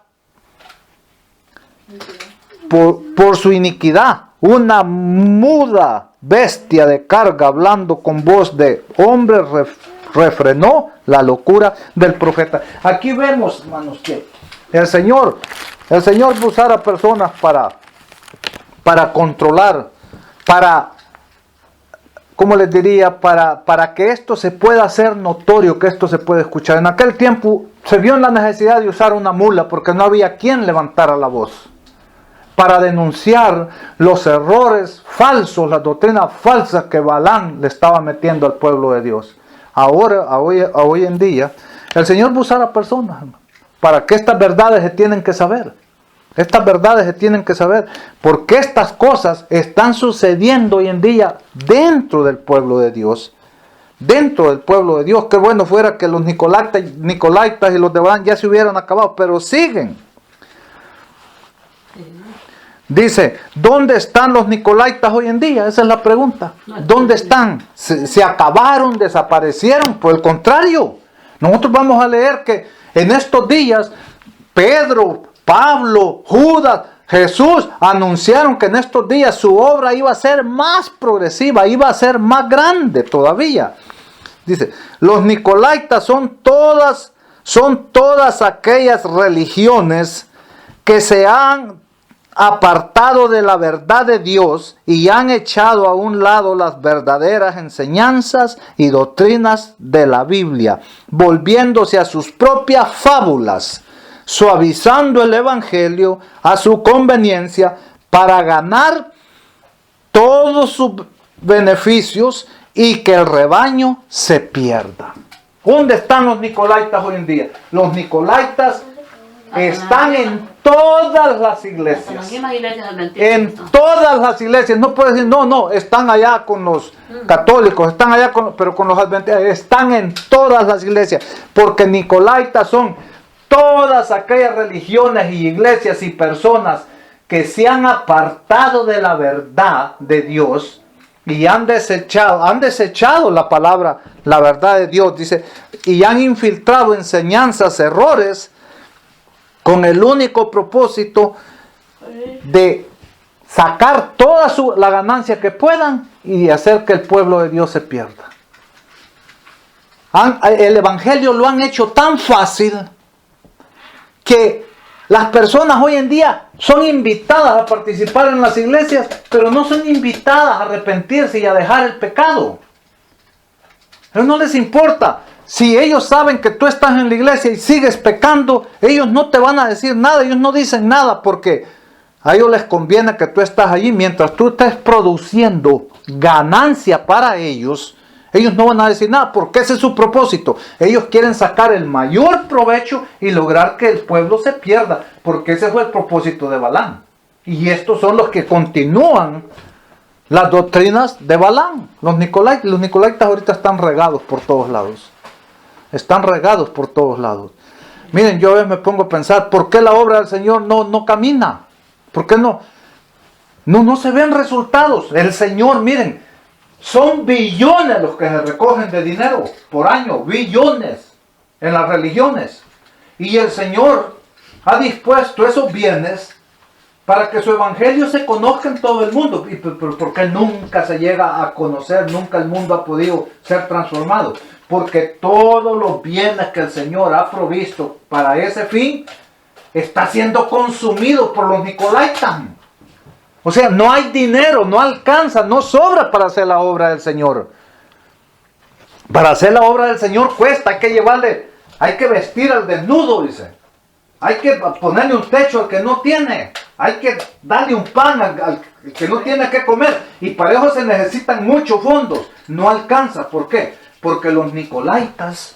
su iniquidad. Una muda bestia de carga, hablando con voz de hombre, refrenó la locura del profeta. Aquí vemos, hermanos, que el Señor va a usar a personas para controlar, ¿cómo les diría? Para que esto se pueda hacer notorio, que esto se pueda escuchar. En aquel tiempo se vio en la necesidad de usar una mula porque no había quien levantara la voz para denunciar los errores falsos, las doctrinas falsas que Balaam le estaba metiendo al pueblo de Dios. Hoy en día, el Señor va a usar a personas para que estas verdades se tienen que saber. Estas verdades se tienen que saber, porque estas cosas están sucediendo hoy en día dentro del pueblo de Dios. Dentro del pueblo de Dios. Qué bueno fuera que los nicolaitas y los de Balaam ya se hubieran acabado, pero siguen. Dice, ¿dónde están los nicolaitas hoy en día? Esa es la pregunta. ¿Dónde están? ¿Se acabaron? ¿Desaparecieron? Por el contrario, nosotros vamos a leer que en estos días Pedro, Pablo, Judas, Jesús anunciaron que en estos días su obra iba a ser más progresiva, iba a ser más grande todavía. Dice, los nicolaitas son todas aquellas religiones que se han apartado de la verdad de Dios y han echado a un lado las verdaderas enseñanzas y doctrinas de la Biblia, volviéndose a sus propias fábulas, suavizando el evangelio a su conveniencia para ganar todos sus beneficios y que el rebaño se pierda. ¿Dónde están los nicolaitas hoy en día? Los nicolaitas están en todas las iglesias. En todas las iglesias. No puedes decir, no, están allá con los católicos, están allá pero con los adventistas. Están en todas las iglesias. Porque nicolaitas son todas aquellas religiones y iglesias y personas que se han apartado de la verdad de Dios y han desechado la palabra, la verdad de Dios, dice, y han infiltrado enseñanzas, errores, con el único propósito de sacar toda la ganancia que puedan y hacer que el pueblo de Dios se pierda. El evangelio lo han hecho tan fácil que las personas hoy en día son invitadas a participar en las iglesias, pero no son invitadas a arrepentirse y a dejar el pecado. Pero no les importa. Si ellos saben que tú estás en la iglesia y sigues pecando, ellos no te van a decir nada, ellos no dicen nada porque a ellos les conviene que tú estás allí. Mientras tú estés produciendo ganancia para ellos, ellos no van a decir nada porque ese es su propósito. Ellos quieren sacar el mayor provecho y lograr que el pueblo se pierda, porque ese fue el propósito de Balaam. Y estos son los que continúan las doctrinas de Balaam. Los nicolaitas ahorita están regados por todos lados. Están regados por todos lados. Miren, yo a veces me pongo a pensar, ¿por qué la obra del Señor no camina? ¿Por qué no se ven resultados? El Señor, miren, son billones los que se recogen de dinero por año, billones en las religiones. Y el Señor ha dispuesto esos bienes para que su evangelio se conozca en todo el mundo. ¿Y por qué nunca se llega a conocer? Nunca el mundo ha podido ser transformado. Porque todos los bienes que el Señor ha provisto para ese fin está siendo consumido por los nicolaitas. O sea, no hay dinero, no alcanza, no sobra para hacer la obra del Señor. Para hacer la obra del Señor cuesta, hay que llevarle, hay que vestir al desnudo, dice. Hay que ponerle un techo al que no tiene. Hay que darle un pan al que no tiene que comer. Y para eso se necesitan muchos fondos. No alcanza. ¿Por qué? Porque los nicolaitas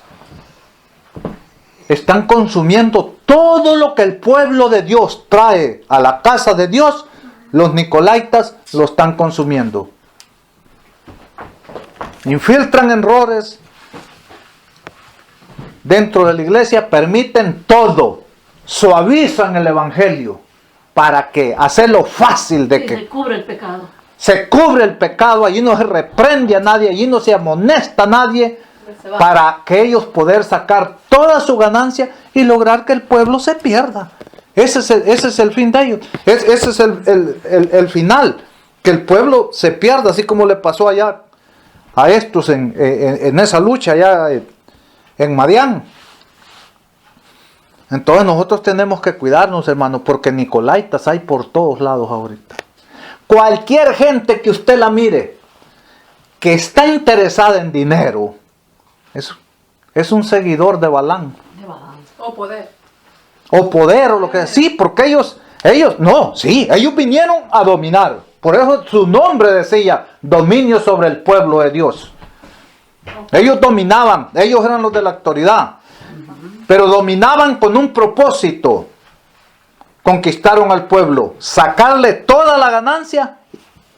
están consumiendo todo lo que el pueblo de Dios trae a la casa de Dios. Los nicolaitas lo están consumiendo. Infiltran errores dentro de la iglesia, permiten todo, suavizan el evangelio para que hacerlo fácil de que se cubre el pecado. Se cubre el pecado, allí no se reprende a nadie, allí no se amonesta a nadie, para que ellos poder sacar toda su ganancia y lograr que el pueblo se pierda. Ese es el fin de ellos. Ese es el final, que el pueblo se pierda, así como le pasó allá a estos en esa lucha allá en Madián. Entonces nosotros tenemos que cuidarnos, hermanos, porque nicolaitas hay por todos lados ahorita. Cualquier gente que usted la mire, que está interesada en dinero, es un seguidor de Balán. O poder. O poder, o lo que sea. Sí, porque ellos vinieron a dominar. Por eso su nombre decía, dominio sobre el pueblo de Dios. Ellos dominaban, ellos eran los de la autoridad. Pero dominaban con un propósito. Conquistaron al pueblo, sacarle toda la ganancia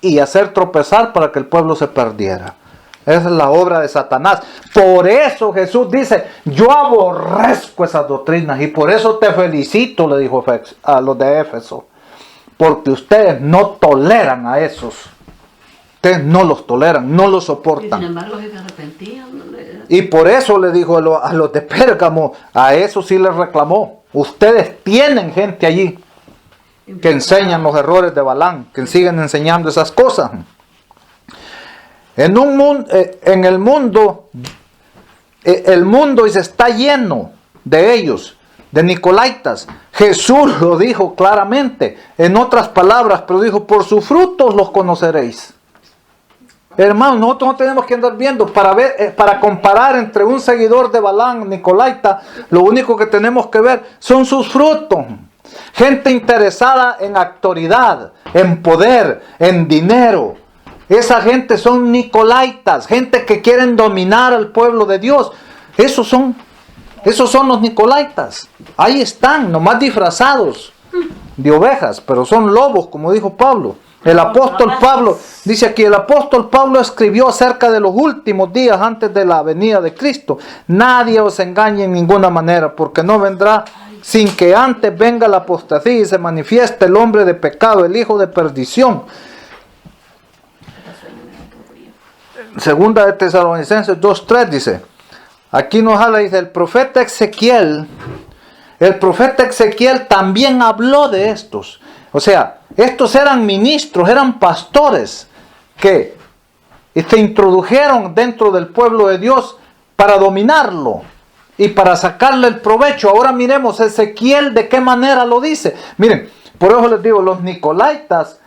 y hacer tropezar para que el pueblo se perdiera. Esa es la obra de Satanás. Por eso Jesús dice, yo aborrezco esas doctrinas y por eso te felicito, le dijo a los de Éfeso, porque ustedes no toleran a esos. Ustedes no los toleran, no los soportan. Y sin embargo, si se arrepentían. Y por eso le dijo a los de Pérgamo, a eso sí les reclamó. Ustedes tienen gente allí que enseñan los errores de Balán, que siguen enseñando esas cosas. En el mundo se está lleno de ellos, de nicolaitas. Jesús lo dijo claramente, en otras palabras, pero dijo, por sus frutos los conoceréis. Hermanos, nosotros no tenemos que andar viendo para comparar entre un seguidor de Balán, nicolaita, lo único que tenemos que ver son sus frutos. Gente interesada en autoridad, en poder, en dinero. Esa gente son nicolaitas, gente que quieren dominar al pueblo de Dios. Esos son los nicolaitas. Ahí están, nomás disfrazados de ovejas, pero son lobos, como dijo Pablo. El apóstol Pablo, dice aquí, el apóstol Pablo escribió acerca de los últimos días antes de la venida de Cristo. Nadie os engañe en ninguna manera, porque no vendrá sin que antes venga la apostasía y se manifieste el hombre de pecado, el hijo de perdición. Segunda de Tesalonicenses 2:3 dice, aquí nos habla, dice, el profeta Ezequiel también habló de estos. O sea, estos eran ministros, eran pastores que se introdujeron dentro del pueblo de Dios para dominarlo y para sacarle el provecho. Ahora miremos Ezequiel de qué manera lo dice. Miren, por eso les digo, los nicolaitas,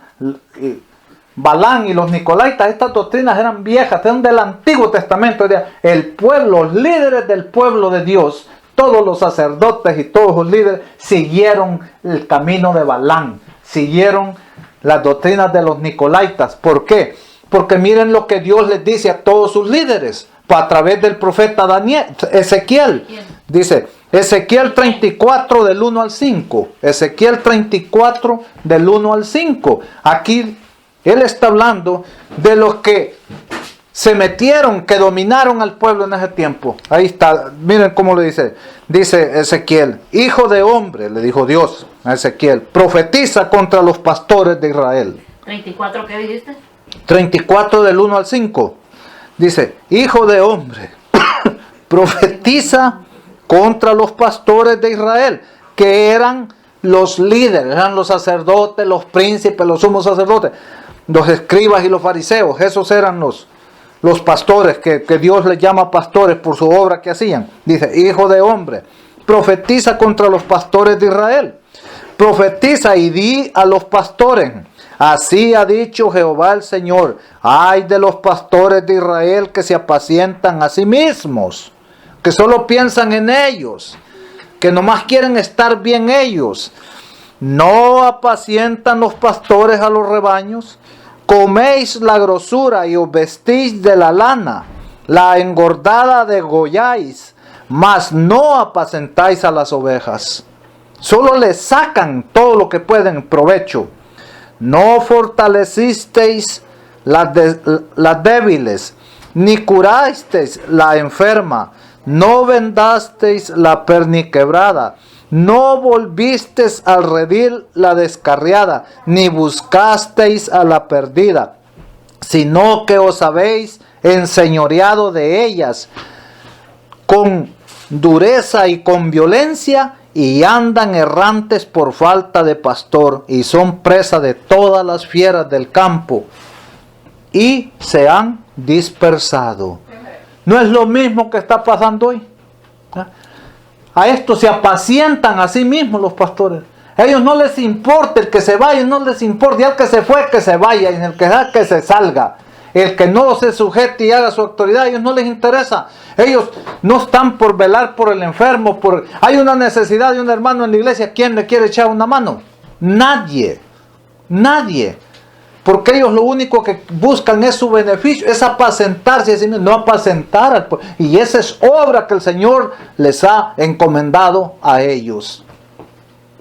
Balán y los nicolaitas, estas doctrinas eran viejas, eran del Antiguo Testamento. El pueblo, los líderes del pueblo de Dios, todos los sacerdotes y todos los líderes siguieron el camino de Balán, siguieron las doctrinas de los nicolaitas. ¿Por qué? Porque miren lo que Dios les dice a todos sus líderes a través del profeta Ezequiel. Dice Ezequiel 34 del 1 al 5. Ezequiel 34 del 1 al 5. Aquí él está hablando de los que se metieron, que dominaron al pueblo en ese tiempo. Ahí está, miren cómo le dice. Dice Ezequiel, hijo de hombre, le dijo Dios a Ezequiel, profetiza contra los pastores de Israel. 34, ¿qué dijiste? 34 del 1 al 5. Dice, hijo de hombre, profetiza contra los pastores de Israel, que eran los líderes, eran los sacerdotes, los príncipes, los sumos sacerdotes, los escribas y los fariseos. Esos eran los pastores, que Dios les llama pastores por su obra que hacían. Dice, hijo de hombre, profetiza contra los pastores de Israel. Profetiza y di a los pastores, así ha dicho Jehová el Señor, ay de los pastores de Israel que se apacientan a sí mismos, que solo piensan en ellos, que nomás quieren estar bien ellos. ¿No apacientan los pastores a los rebaños? Coméis la grosura y os vestís de la lana, la engordada degolláis, mas no apacentáis a las ovejas. Solo les sacan todo lo que pueden provecho. No fortalecisteis las débiles, ni curasteis la enferma, no vendasteis la perniquebrada, no volvisteis al redil la descarriada, ni buscasteis a la perdida, sino que os habéis enseñoreado de ellas con dureza y con violencia, y andan errantes por falta de pastor, y son presa de todas las fieras del campo, y se han dispersado. ¿No es lo mismo que está pasando hoy? A esto se apacientan a sí mismos los pastores. A ellos no les importa el que se vaya, no les importa, y el que se fue, que se vaya, y el que se salga. El que no se sujete y haga su autoridad, a ellos no les interesa. Ellos no están por velar por el enfermo. Hay una necesidad de un hermano en la iglesia. ¿Quién le quiere echar una mano? Nadie. Nadie. Porque ellos lo único que buscan es su beneficio, es apacentarse, no apacentar al pueblo. Y esa es obra que el Señor les ha encomendado a ellos.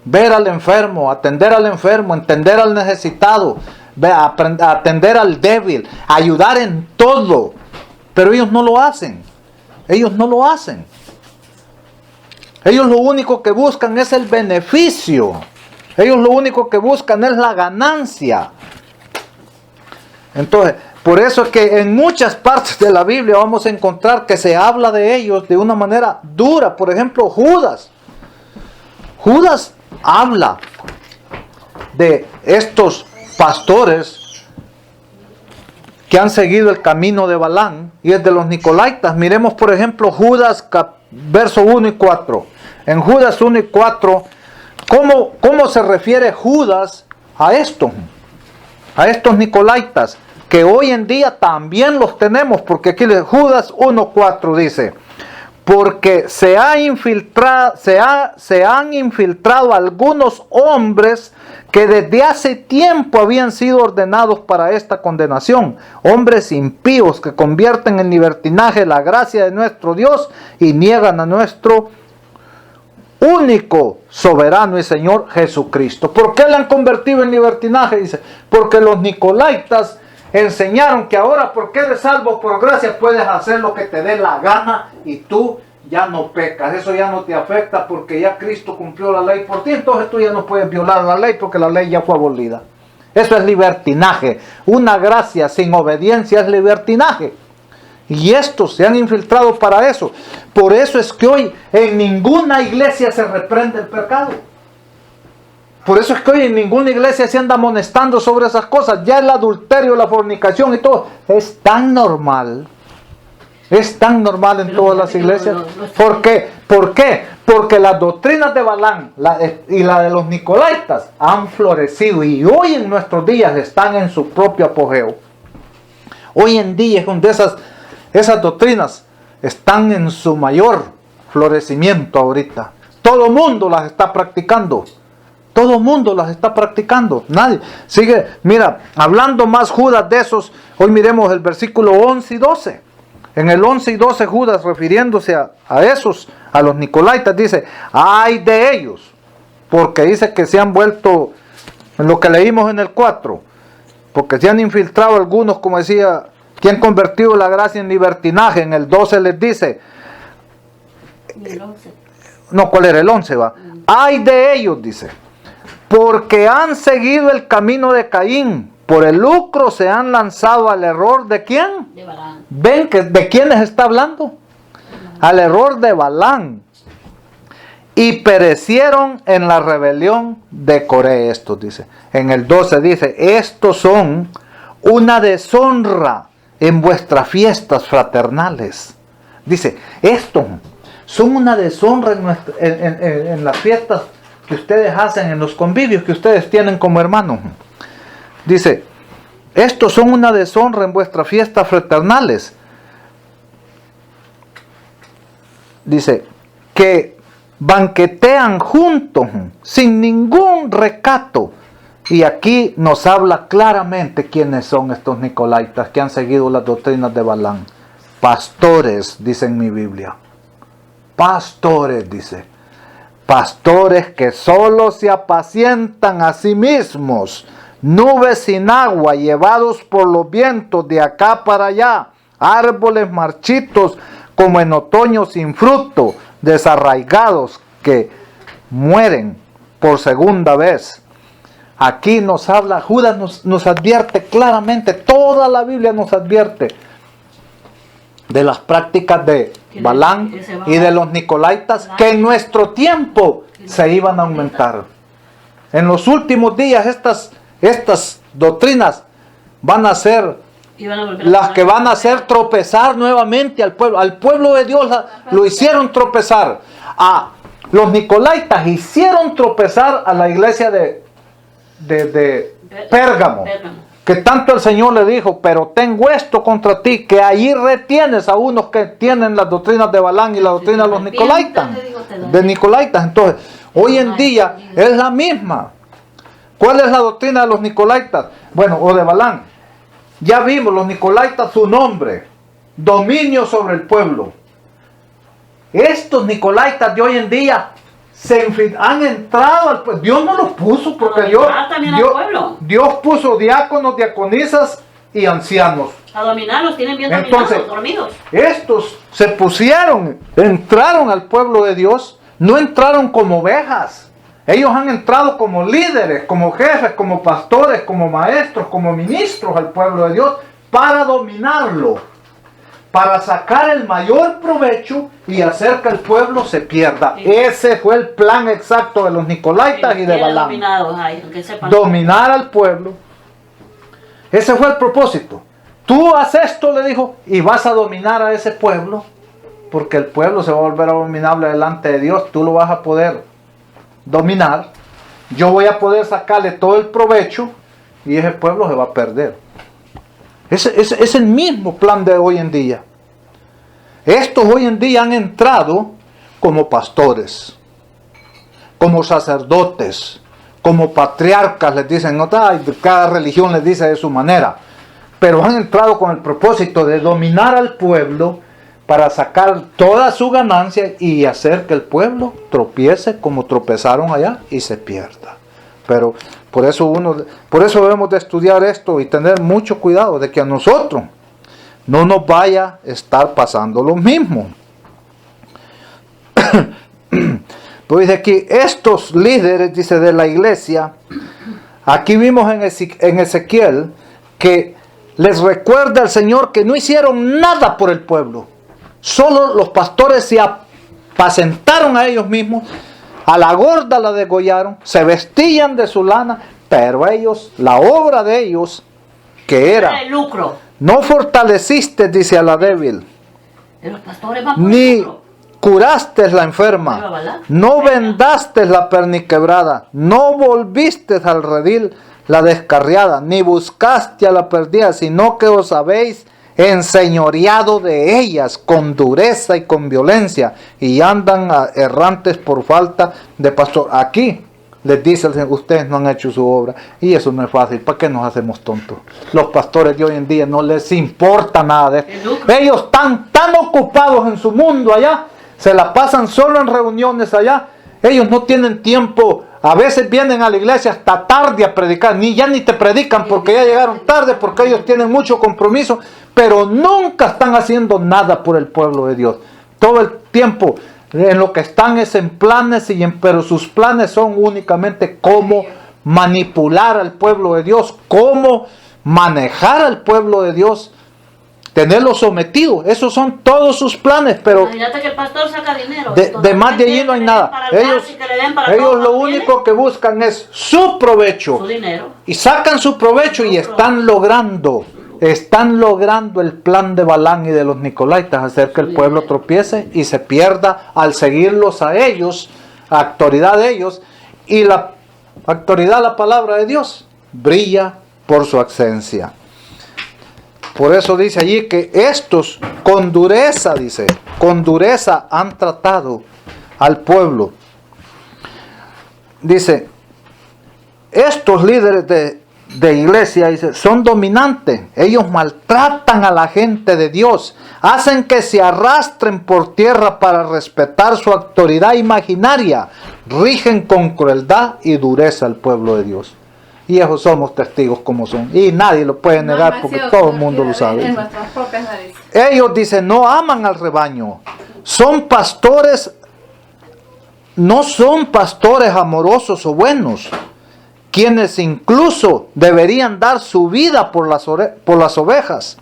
Ver al enfermo, atender al enfermo, entender al necesitado, atender al débil, ayudar en todo. Pero ellos no lo hacen. Ellos no lo hacen. Ellos lo único que buscan es el beneficio. Ellos lo único que buscan es la ganancia. Entonces, por eso es que en muchas partes de la Biblia vamos a encontrar que se habla de ellos de una manera dura. Por ejemplo, Judas. Judas habla de estos pastores que han seguido el camino de Balaam, y es de los Nicolaitas. Miremos por ejemplo Judas verso 1 y 4. En Judas 1 y 4, ¿cómo se refiere Judas a esto? A estos Nicolaitas, que hoy en día también los tenemos, porque aquí Judas 1:4 dice, porque se han infiltrado algunos hombres que desde hace tiempo habían sido ordenados para esta condenación, hombres impíos que convierten en libertinaje la gracia de nuestro Dios y niegan a nuestro único soberano y Señor Jesucristo. ¿Por qué le han convertido en libertinaje? Dice, porque los Nicolaitas enseñaron que ahora, porque eres salvo por gracia, puedes hacer lo que te dé la gana y tú ya no pecas. Eso ya no te afecta porque ya Cristo cumplió la ley por ti. Entonces tú ya no puedes violar la ley porque la ley ya fue abolida. Eso es libertinaje. Una gracia sin obediencia es libertinaje. Y estos se han infiltrado para eso. Por eso es que hoy en ninguna iglesia se reprende el pecado. Por eso es que hoy en ninguna iglesia se anda amonestando sobre esas cosas. Ya el adulterio, la fornicación y todo es tan normal. Es tan normal en todas las iglesias. ¿Por qué? ¿Por qué? Porque las doctrinas de Balaam y la de los Nicolaitas han florecido y hoy en nuestros días están en su propio apogeo. Hoy en día es donde esas doctrinas están en su mayor florecimiento ahorita. Todo el mundo las está practicando. Todo el mundo las está practicando. Nadie. Sigue, mira, hablando más Judas de esos, hoy miremos el versículo 11 y 12. En el 11 y 12 Judas, refiriéndose a esos, a los Nicolaitas, dice, ay de ellos, porque dice que se han vuelto, en lo que leímos en el 4, porque se han infiltrado algunos, como decía, que han convertido la gracia en libertinaje. En el 12 les dice, el 11. No, ¿cuál era? El 11 va. Ay de ellos, dice, porque han seguido el camino de Caín, por el lucro se han lanzado al error de ¿quién? De Balaam. ¿Ven que de quiénes está hablando? Al error de Balaam. y perecieron en la rebelión de Coré. Estos dice. En el 12 dice, estos son una deshonra en vuestras fiestas fraternales. Dice, estos son una deshonra en las fiestas que ustedes hacen, en los convivios que ustedes tienen como hermanos. Dice, estos son una deshonra en vuestras fiestas fraternales. Dice, que banquetean juntos sin ningún recato. Y aquí nos habla claramente quiénes son estos nicolaitas que han seguido las doctrinas de Balaam. Pastores, dice en mi Biblia. Pastores, dice. Pastores que solo se apacientan a sí mismos. Nubes sin agua, llevados por los vientos de acá para allá. Árboles marchitos como en otoño sin fruto. Desarraigados que mueren por segunda vez. Aquí nos habla, Judas nos advierte claramente, toda la Biblia nos advierte de las prácticas de Balaam y de los nicolaitas que en nuestro tiempo se iban a aumentar. En los últimos días estas doctrinas van a ser las que van a hacer tropezar nuevamente al pueblo. Al pueblo de Dios lo hicieron tropezar. A los nicolaitas hicieron tropezar a la iglesia de Pérgamo. Que tanto el Señor le dijo, pero tengo esto contra ti, que allí retienes a unos que tienen las doctrinas de Balaam y la doctrina de los nicolaitas. De nicolaitas. Entonces, hoy en día es la misma. ¿Cuál es la doctrina de los nicolaitas? Bueno, o de Balaam. Ya vimos los nicolaitas, su nombre, dominio sobre el pueblo. Estos nicolaitas de hoy en día han entrado al pueblo. Dios no los puso porque Dios puso diáconos, diaconisas y ancianos. A dominarlos, tienen bien Entonces, dormidos. Estos se pusieron, entraron al pueblo de Dios, no entraron como ovejas. Ellos han entrado como líderes, como jefes, como pastores, como maestros, como ministros al pueblo de Dios para dominarlo, para sacar el mayor provecho y hacer que el pueblo se pierda. Sí. Ese fue el plan exacto de los nicolaitas y de Balaam. Dominar al pueblo. Ese fue el propósito. Tú haces esto, le dijo, y vas a dominar a ese pueblo, porque el pueblo se va a volver abominable delante de Dios. Tú lo vas a poder dominar, yo voy a poder sacarle todo el provecho y ese pueblo se va a perder. Es el mismo plan de hoy en día. Estos hoy en día han entrado como pastores, como sacerdotes, como patriarcas, les dicen, no, cada religión les dice de su manera, pero han entrado con el propósito de dominar al pueblo para sacar toda su ganancia y hacer que el pueblo tropiece como tropezaron allá y se pierda. Pero por eso debemos de estudiar esto y tener mucho cuidado de que a nosotros no nos vaya a estar pasando lo mismo. Pues dice aquí, estos líderes, dice, de la iglesia, aquí vimos en Ezequiel que les recuerda al Señor que no hicieron nada por el pueblo. Solo los pastores se apacentaron a ellos mismos, a la gorda la degollaron, se vestían de su lana, pero ellos, la obra de ellos, que era el lucro. No fortaleciste, dice, a la débil, ni curaste la enferma, no vendaste la perniquebrada, no volviste al redil la descarriada, ni buscaste a la perdida, sino que os habéis enseñoreado de ellas con dureza y con violencia, y andan errantes por falta de pastor. Aquí les dice el Señor, ustedes no han hecho su obra, y eso no es fácil. ¿Para qué nos hacemos tontos? Los pastores de hoy en día no les importa nada de esto. Ellos están tan ocupados en su mundo allá, se la pasan solo en reuniones allá, ellos no tienen tiempo. A veces vienen a la iglesia hasta tarde a predicar, ya ni te predican porque ya llegaron tarde, porque ellos tienen mucho compromiso, pero nunca están haciendo nada por el pueblo de Dios. Todo el tiempo en lo que están es en planes, pero sus planes son únicamente cómo manipular al pueblo de Dios, cómo manejar al pueblo de Dios tenerlos sometidos. Esos son todos sus planes, pero Imagínate que el pastor saca dinero. de más de allí no hay nada. Ellos lo único que buscan es su provecho. Su dinero. Y sacan su provecho y están logrando el plan de Balán y de los Nicolaitas, hacer que el pueblo tropiece y se pierda al seguirlos a ellos, a autoridad de ellos, y la autoridad, la palabra de Dios, brilla por su ausencia. Por eso dice allí que estos con dureza, con dureza han tratado al pueblo. Dice, estos líderes de iglesia, dice, son dominantes. Ellos maltratan a la gente de Dios. Hacen que se arrastren por tierra para respetar su autoridad imaginaria. Rigen con crueldad y dureza al pueblo de Dios. Y esos somos testigos como son. Y nadie lo puede negar porque todo el mundo lo sabe. En nuestras propias narices. Ellos dicen, no aman al rebaño. Son pastores, no son pastores amorosos o buenos, quienes incluso deberían dar su vida por las ovejas.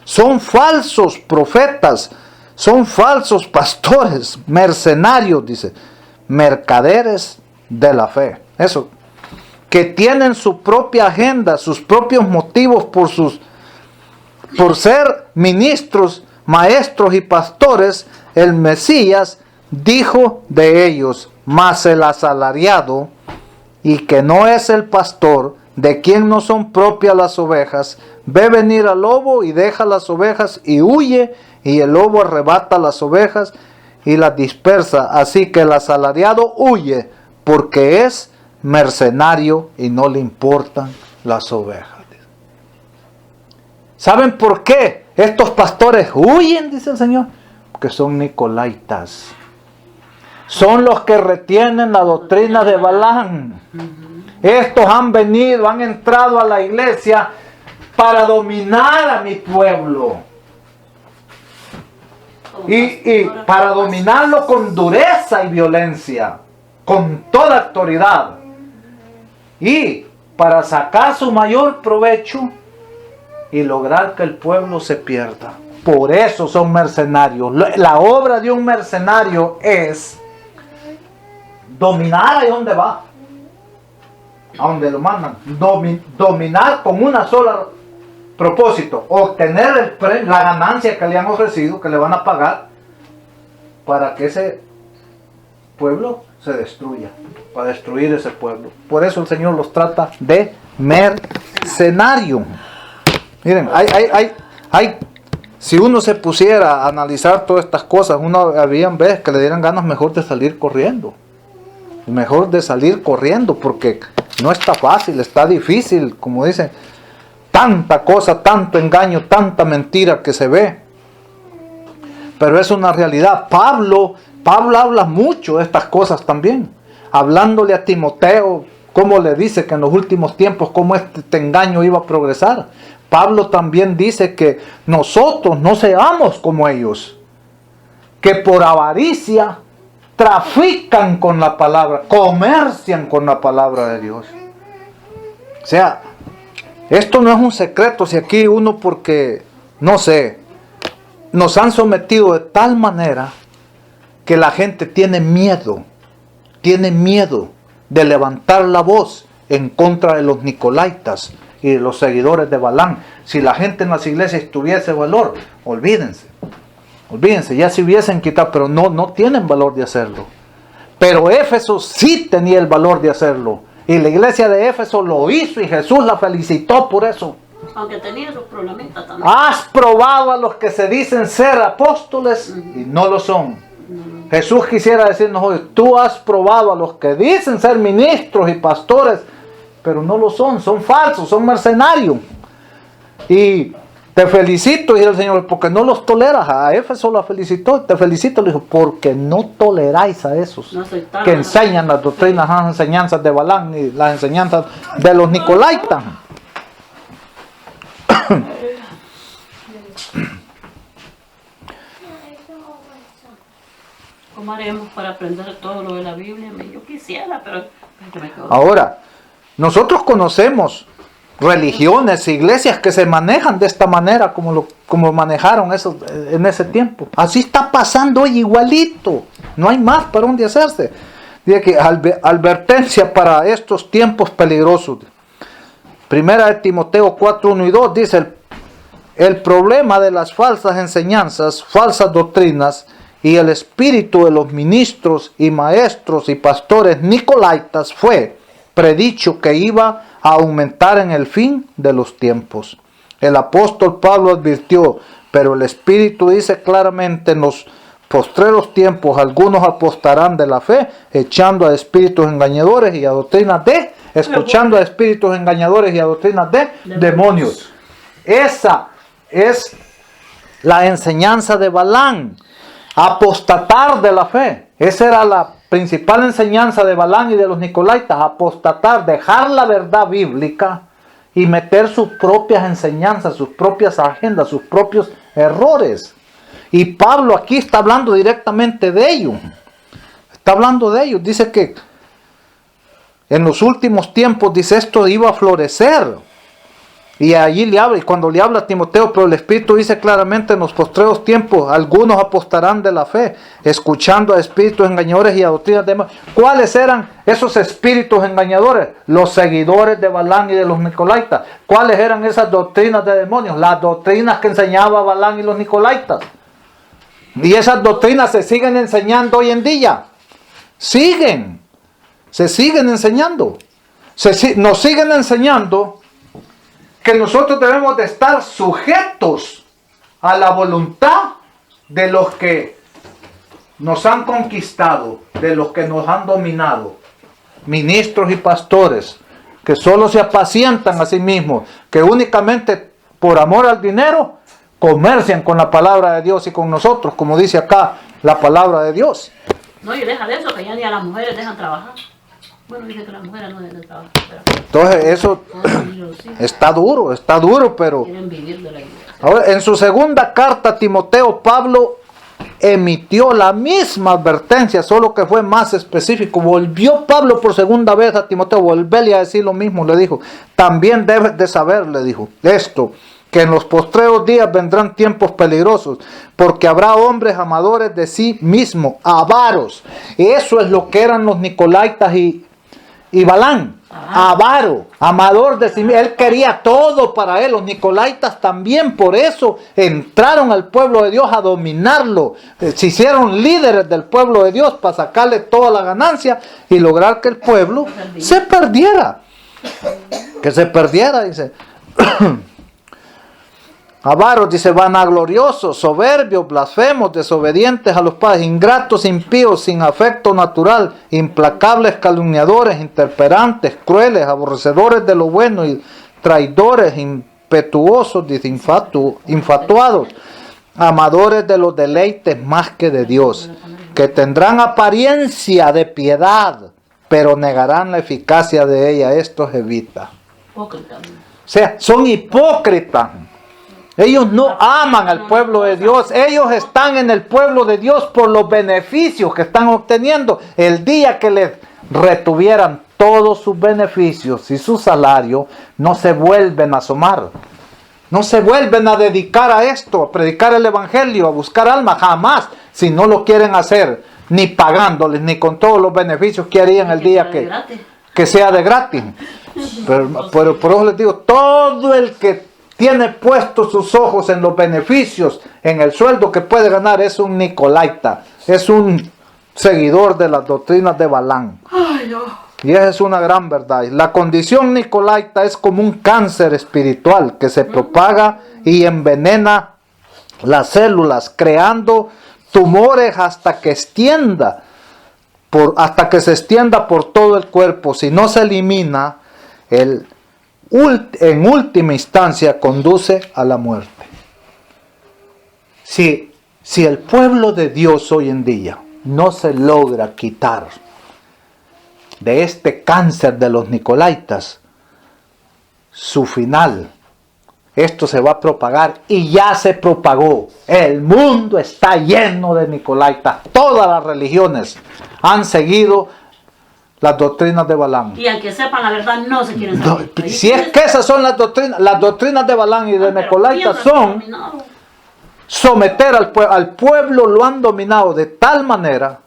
Son falsos profetas, son falsos pastores, mercenarios, dice, mercaderes de la fe. Eso, que tienen su propia agenda, sus propios motivos por ser ministros, maestros y pastores. El Mesías dijo de ellos, mas el asalariado, y que no es el pastor, de quien no son propias las ovejas, ve venir al lobo y deja las ovejas y huye, y el lobo arrebata las ovejas y las dispersa. Así que el asalariado huye porque es mercenario y no le importan las ovejas. ¿Saben por qué estos pastores huyen? Dice el Señor. Porque son nicolaitas. Son los que retienen la doctrina de Balán. Estos han venido, han entrado a la iglesia para dominar a mi pueblo. Y para dominarlo con dureza y violencia, con toda autoridad. Y para sacar su mayor provecho y lograr que el pueblo se pierda. Por eso son mercenarios. La obra de un mercenario es dominar ahí donde va, a donde lo mandan. Dominar con una sola propósito, obtener la ganancia que le han ofrecido, que le van a pagar, para que ese pueblo se destruya, para destruir ese pueblo. Por eso el Señor los trata de mercenario. Miren, si uno se pusiera a analizar todas estas cosas, habían veces que le dieran ganas mejor de salir corriendo. Mejor de salir corriendo, porque no está fácil, está difícil, como dicen, tanta cosa, tanto engaño, tanta mentira que se ve. Pero es una realidad. Pablo habla mucho de estas cosas también, hablándole a Timoteo, cómo le dice que en los últimos tiempos, cómo este engaño iba a progresar. Pablo también dice que nosotros no seamos como ellos, que por avaricia trafican con la palabra, comercian con la palabra de Dios. O sea, esto no es un secreto. Si aquí uno, porque, no sé, nos han sometido de tal manera que la gente tiene miedo de levantar la voz en contra de los nicolaitas y de los seguidores de Balán. Si la gente en las iglesias tuviese valor, olvídense, ya se hubiesen quitado, pero no tienen valor de hacerlo. Pero Éfeso sí tenía el valor de hacerlo, y la iglesia de Éfeso lo hizo, y Jesús la felicitó por eso. Aunque tenía sus problemitas también. Has probado a los que se dicen ser apóstoles y no lo son. Jesús quisiera decirnos hoy, tú has probado a los que dicen ser ministros y pastores, pero no lo son falsos, son mercenarios. Y te felicito, dice el Señor, porque no los toleras. A Éfeso la felicitó, te felicito, le dijo, porque no toleráis a esos que enseñan las doctrinas, las enseñanzas de Balán y las enseñanzas de los nicolaitas. ¿Cómo haremos para aprender todo lo de la Biblia? Yo quisiera, pero... Ahora, nosotros conocemos religiones, iglesias que se manejan de esta manera como manejaron eso en ese tiempo. Así está pasando hoy igualito. No hay más para dónde hacerse. Dice que advertencia para estos tiempos peligrosos. Primera de Timoteo 4, 1 y 2 dice el problema de las falsas enseñanzas, falsas doctrinas y el espíritu de los ministros y maestros y pastores nicolaitas fue predicho que iba a aumentar en el fin de los tiempos. El apóstol Pablo advirtió, pero el Espíritu dice claramente en los postreros tiempos algunos apostarán de la fe, echando a espíritus engañadores y a doctrinas escuchando a espíritus engañadores y a doctrinas de demonios. Esa es la enseñanza de Balaam, apostatar de la fe. Esa era la principal enseñanza de Balaam y de los nicolaitas, apostatar, dejar la verdad bíblica y meter sus propias enseñanzas, sus propias agendas, sus propios errores. Y Pablo aquí está hablando directamente de ellos. Está hablando de ellos. Dice que en los últimos tiempos, dice, esto iba a florecer. Y allí le habla, y cuando le habla a Timoteo, pero el Espíritu dice claramente en los postreros tiempos, algunos apostarán de la fe, escuchando a espíritus engañadores y a doctrinas de demonios. ¿Cuáles eran esos espíritus engañadores? Los seguidores de Balaam y de los nicolaitas. ¿Cuáles eran esas doctrinas de demonios? Las doctrinas que enseñaba Balaam y los nicolaitas. Y esas doctrinas se siguen enseñando hoy en día. Se siguen enseñando. Nos siguen enseñando que nosotros debemos de estar sujetos a la voluntad de los que nos han conquistado, de los que nos han dominado, ministros y pastores, que solo se apacientan a sí mismos, que únicamente por amor al dinero comercian con la palabra de Dios y con nosotros, como dice acá la palabra de Dios. No, y deja de eso, que ya ni a las mujeres dejan trabajar. Bueno, dice que las mujeres no deben trabajar. Entonces eso está duro, pero... Quieren vivir de la iglesia. Ahora, en su segunda carta a Timoteo, Pablo emitió la misma advertencia, solo que fue más específico. Volvió Pablo por segunda vez a Timoteo, volverle a decir lo mismo, le dijo. También debes de saber, le dijo, esto, que en los postreros días vendrán tiempos peligrosos, porque habrá hombres amadores de sí mismos, avaros. Eso es lo que eran los nicolaitas y Balaam, avaro, amador de sí mismo. Él quería todo para él. Los nicolaitas también, por eso entraron al pueblo de Dios a dominarlo. Se hicieron líderes del pueblo de Dios para sacarle toda la ganancia y lograr que el pueblo se perdiera. Que se perdiera, dice. Avaros, dice, vanagloriosos, soberbios, blasfemos, desobedientes a los padres, ingratos, impíos, sin afecto natural, implacables, calumniadores, intemperantes, crueles, aborrecedores de lo bueno y traidores, impetuosos, dice, infatuados, amadores de los deleites más que de Dios, que tendrán apariencia de piedad, pero negarán la eficacia de ella. Estos evita. O sea, son hipócritas. Ellos no aman al pueblo de Dios. Ellos están en el pueblo de Dios por los beneficios que están obteniendo. El día que les retuvieran todos sus beneficios y su salario, no se vuelven a asomar. No se vuelven a dedicar a esto, a predicar el evangelio, a buscar almas. Jamás, si no lo quieren hacer, ni pagándoles, ni con todos los beneficios que harían el día que sea de gratis. Pero por eso les digo, todo el que tiene puestos sus ojos en los beneficios, en el sueldo que puede ganar, es un nicolaita, es un seguidor de las doctrinas de Balaam. Y esa es una gran verdad. La condición nicolaita es como un cáncer espiritual que se propaga y envenena las células, creando tumores hasta que se extienda por todo el cuerpo. Si no se elimina, en última instancia conduce a la muerte. Si el pueblo de Dios hoy en día no se logra quitar de este cáncer de los nicolaitas, su final, esto se va a propagar y ya se propagó. El mundo está lleno de nicolaitas. Todas las religiones han seguido las doctrinas de Balaam. Y aunque sepan la verdad, no se quieren No, salir. si es que esas son las doctrinas de Balaam y de Nicolaita son someter al pueblo, lo han dominado de tal manera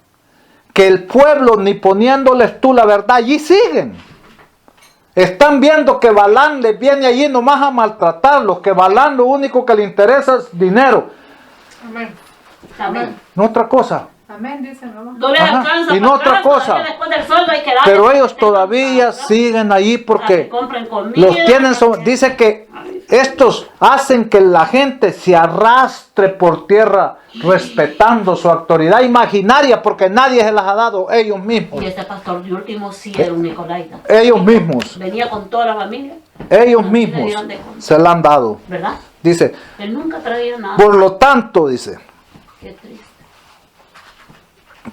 que el pueblo, ni poniéndoles tú la verdad, allí siguen. Están viendo que Balaam les viene allí nomás a maltratarlos, que Balaam lo único que le interesa es dinero. Amén. Amén. No otra cosa. Amén, dice mamá. No les Ajá, alcanza y no para otra atrás, cosa. todavía después del sueldo hay que darles Pero para que ellos tengan todavía para siguen allí que porque compren comida. los tienen, dice que estos hacen que la gente se arrastre por tierra respetando su autoridad imaginaria porque nadie se las ha dado, ellos mismos. Y este pastor de último sí era un nicolaita. Ellos mismos, Venía con toda la familia, ellos Le mismos dieron de comer. se la han dado. ¿verdad? Dice, Él nunca traía nada. por lo tanto, dice, Qué triste.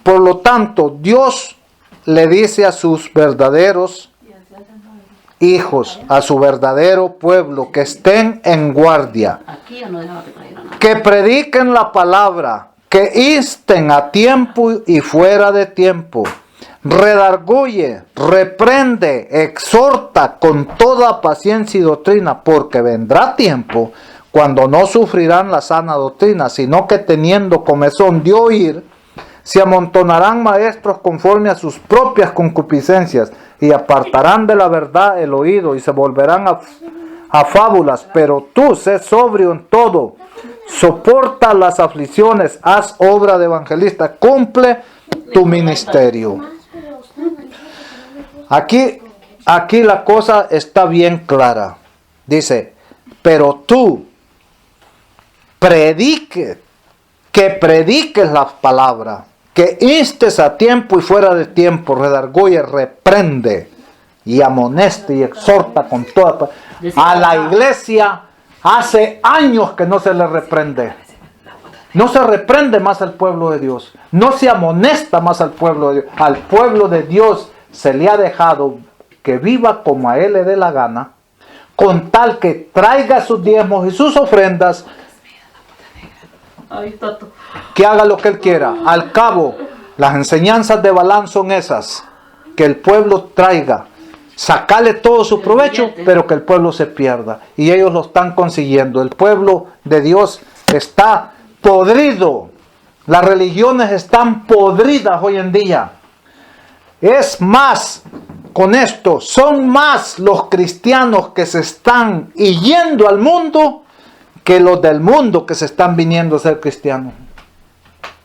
por lo tanto, Dios le dice a sus verdaderos hijos, a su verdadero pueblo, que estén en guardia, Aquí ya no dejaba que trajera nada. que prediquen la palabra, que insten a tiempo y fuera de tiempo, redarguye, reprende, exhorta con toda paciencia y doctrina, porque vendrá tiempo cuando no sufrirán la sana doctrina, sino que teniendo comezón de oír, se amontonarán maestros conforme a sus propias concupiscencias y apartarán de la verdad el oído y se volverán a fábulas. Pero tú sé sobrio en todo, soporta las aflicciones, haz obra de evangelista, cumple tu ministerio. Aquí la cosa está bien clara. Dice, pero tú prediques la palabra, que instes a tiempo y fuera de tiempo, redarguye, reprende y amoneste y exhorta con toda. A la iglesia hace años que no se le reprende. No se reprende más al pueblo de Dios. No se amonesta más al pueblo de Dios. Al pueblo de Dios se le ha dejado que viva como a él le dé la gana, con tal que traiga sus diezmos y sus ofrendas, Ahí está tú. que haga lo que él quiera. Al cabo, las enseñanzas de Balaam son esas, que el pueblo traiga, sacarle todo su provecho, pero que el pueblo se pierda. Y ellos lo están consiguiendo. El pueblo de Dios está podrido. Las religiones están podridas hoy en día. Es más, con esto, son más los cristianos que se están yendo al mundo que los del mundo que se están viniendo a ser cristianos.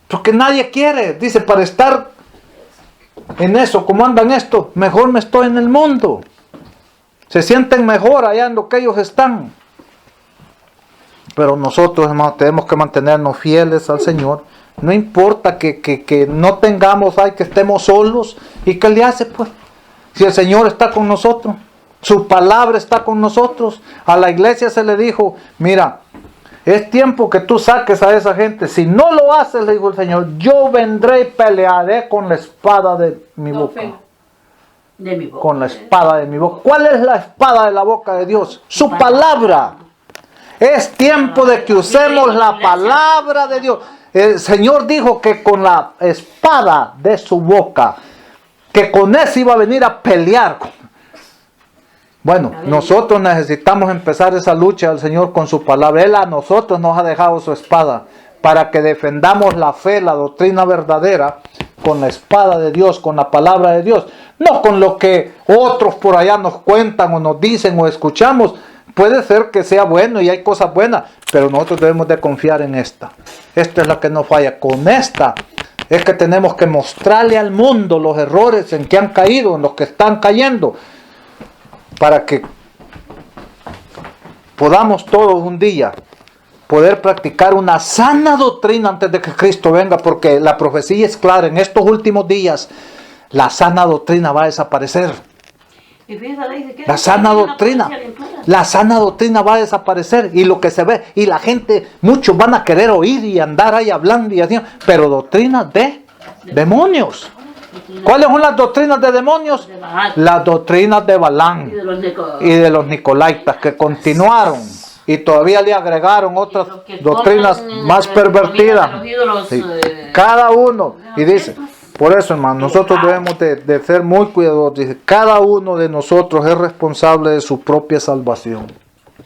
Porque nadie quiere, dice, para estar en eso, como andan esto, mejor me estoy en el mundo. Se sienten mejor allá en lo que ellos están. Pero nosotros, hermanos, tenemos que mantenernos fieles al Señor. No importa que no tengamos, que estemos solos. ¿Y qué le hace, pues? Si el Señor está con nosotros, su palabra está con nosotros. A la iglesia se le dijo, mira, es tiempo que tú saques a esa gente. Si no lo haces, le dijo el Señor, yo vendré y pelearé con la espada de mi boca. De mi boca. Con la espada de mi boca. ¿Cuál es la espada de la boca de Dios? Su palabra. Es tiempo de que usemos la palabra de Dios. El Señor dijo que con la espada de su boca, que con eso iba a venir a pelear. Bueno, nosotros necesitamos empezar esa lucha al Señor con su palabra. Él a nosotros nos ha dejado su espada para que defendamos la fe, la doctrina verdadera con la espada de Dios, con la palabra de Dios. No con lo que otros por allá nos cuentan o nos dicen o escuchamos. Puede ser que sea bueno y hay cosas buenas, pero nosotros debemos de confiar en esta. Esta es la que no falla. Con esta es que tenemos que mostrarle al mundo los errores en que han caído, en los que están cayendo, para que podamos todos un día poder practicar una sana doctrina antes de que Cristo venga, porque la profecía es clara. En estos últimos días la sana doctrina va a desaparecer. La sana doctrina va a desaparecer, y lo que se ve, y la gente, muchos van a querer oír y andar ahí hablando y así, pero doctrinas de demonios. ¿Cuáles son las doctrinas de demonios? Las doctrinas de Balaam y de los Nicolaitas, que continuaron y todavía le agregaron otras doctrinas más pervertidas. Sí. Cada uno, y dice, Por eso, hermano, nosotros debemos de ser muy cuidadosos. Dice, cada uno de nosotros es responsable de su propia salvación.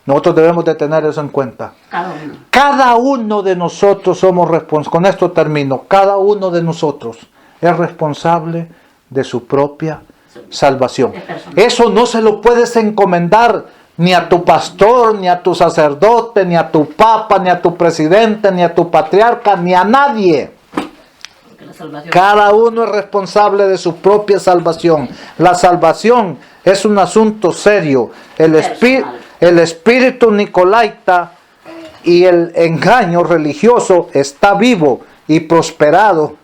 Nosotros debemos de tener eso en cuenta. Cada uno de nosotros somos responsables. Con esto termino. Cada uno de nosotros es responsable de su propia salvación. Eso no se lo puedes encomendar ni a tu pastor, ni a tu sacerdote, ni a tu papa, ni a tu presidente, ni a tu patriarca, ni a nadie. Cada uno es responsable de su propia salvación. La salvación es un asunto serio. El espíritu nicolaita y el engaño religioso está vivo y prosperado.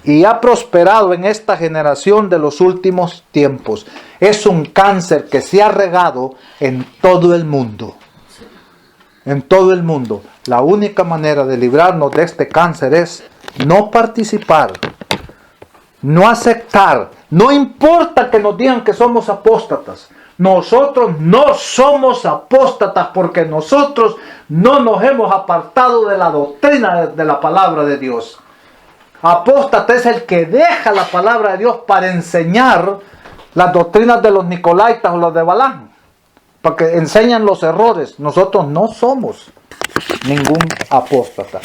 Y ha prosperado en esta generación de los últimos tiempos. Es un cáncer que se ha regado en todo el mundo. En todo el mundo. La única manera de librarnos de este cáncer es no participar, no aceptar. No importa que nos digan que somos apóstatas. Nosotros no somos apóstatas porque nosotros no nos hemos apartado de la doctrina de la palabra de Dios. Apóstata es el que deja la palabra de Dios para enseñar las doctrinas de los nicolaitas o los de Balaam, para que enseñan los errores. Nosotros no somos ningún apóstata.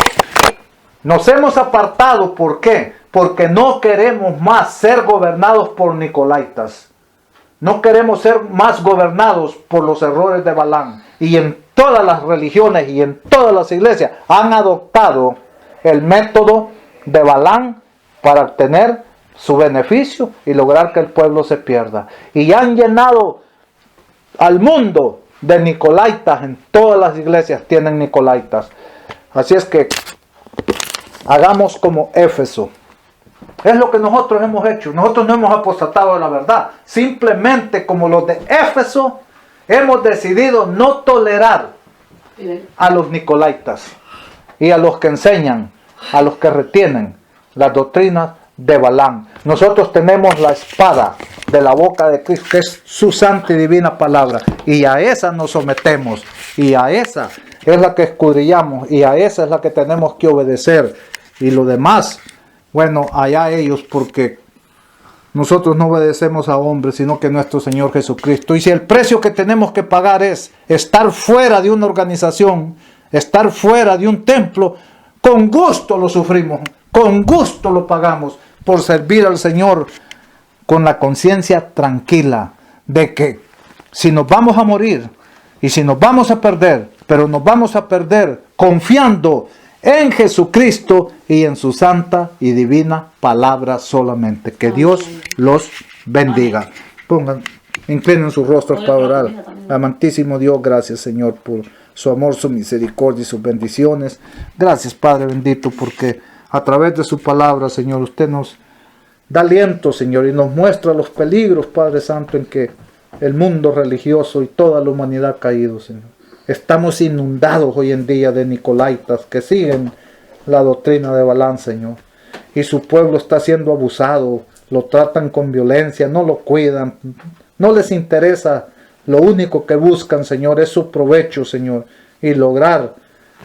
Nos hemos apartado, ¿por qué? Porque no queremos más ser gobernados por nicolaitas. No queremos ser más gobernados por los errores de Balaam. Y en todas las religiones y en todas las iglesias han adoptado el método de Balaam para obtener su beneficio y lograr que el pueblo se pierda. Y han llenado al mundo de nicolaitas. En todas las iglesias tienen nicolaitas. Así es que hagamos como Éfeso. Es lo que nosotros hemos hecho. Nosotros no hemos apostatado de la verdad. Simplemente como los de Éfeso hemos decidido no tolerar a los nicolaitas y a los que enseñan, a los que retienen las doctrinas de Balaam. Nosotros tenemos la espada de la boca de Cristo, que es su santa y divina palabra, y a esa nos sometemos, y a esa es la que escudriñamos, y a esa es la que tenemos que obedecer. Y lo demás, bueno, allá ellos, porque nosotros no obedecemos a hombres, sino que nuestro Señor Jesucristo. Y si el precio que tenemos que pagar es estar fuera de una organización, estar fuera de un templo, con gusto lo sufrimos, con gusto lo pagamos por servir al Señor con la conciencia tranquila de que si nos vamos a morir y si nos vamos a perder, pero nos vamos a perder confiando en Jesucristo y en su santa y divina palabra solamente. Que Dios los bendiga. Pongan, inclinen sus rostros para orar. Amantísimo Dios, gracias Señor por su amor, su misericordia y sus bendiciones. Gracias Padre bendito porque a través de su palabra, Señor, usted nos da aliento, Señor, y nos muestra los peligros, Padre Santo, en que el mundo religioso y toda la humanidad ha caído, Señor. Estamos inundados hoy en día de nicolaitas que siguen la doctrina de Balaam, Señor. Y su pueblo está siendo abusado, lo tratan con violencia, no lo cuidan, no les interesa. Lo único que buscan, Señor, es su provecho, Señor, y lograr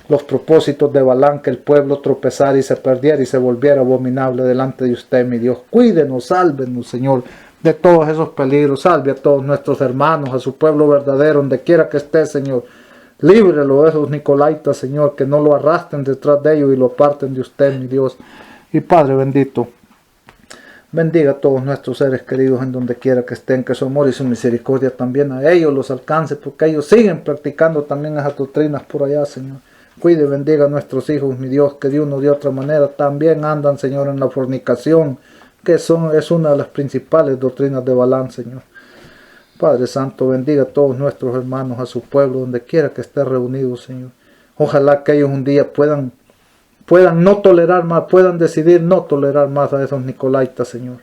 los propósitos de Balaam, que el pueblo tropezara y se perdiera y se volviera abominable delante de usted, mi Dios. Cuídenos, sálvenos, Señor, de todos esos peligros. Salve a todos nuestros hermanos, a su pueblo verdadero, donde quiera que esté, Señor. Líbrelo de esos nicolaitas, Señor, que no lo arrastren detrás de ellos y lo aparten de usted, mi Dios. Y Padre bendito, bendiga a todos nuestros seres queridos en donde quiera que estén, que su amor y su misericordia también a ellos los alcance, porque ellos siguen practicando también esas doctrinas por allá, Señor. Cuide y bendiga a nuestros hijos, mi Dios, que de una o de otra manera también andan, Señor, en la fornicación, que es una de las principales doctrinas de Balaam, Señor. Padre Santo, bendiga a todos nuestros hermanos, a su pueblo, donde quiera que esté reunido, Señor. Ojalá que ellos un día puedan no tolerar más, puedan decidir no tolerar más a esos nicolaitas, Señor.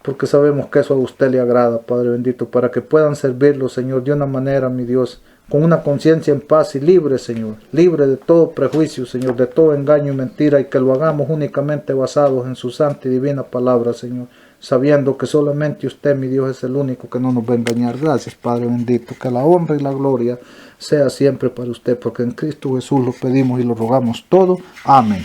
Porque sabemos que eso a usted le agrada, Padre bendito, para que puedan servirlo, Señor, de una manera, mi Dios, con una conciencia en paz y libre, Señor, libre de todo prejuicio, Señor, de todo engaño y mentira, y que lo hagamos únicamente basados en su santa y divina palabra, Señor, sabiendo que solamente usted, mi Dios, es el único que no nos va a engañar. Gracias, Padre bendito, que la honra y la gloria sea siempre para usted, porque en Cristo Jesús lo pedimos y lo rogamos todo. Amén.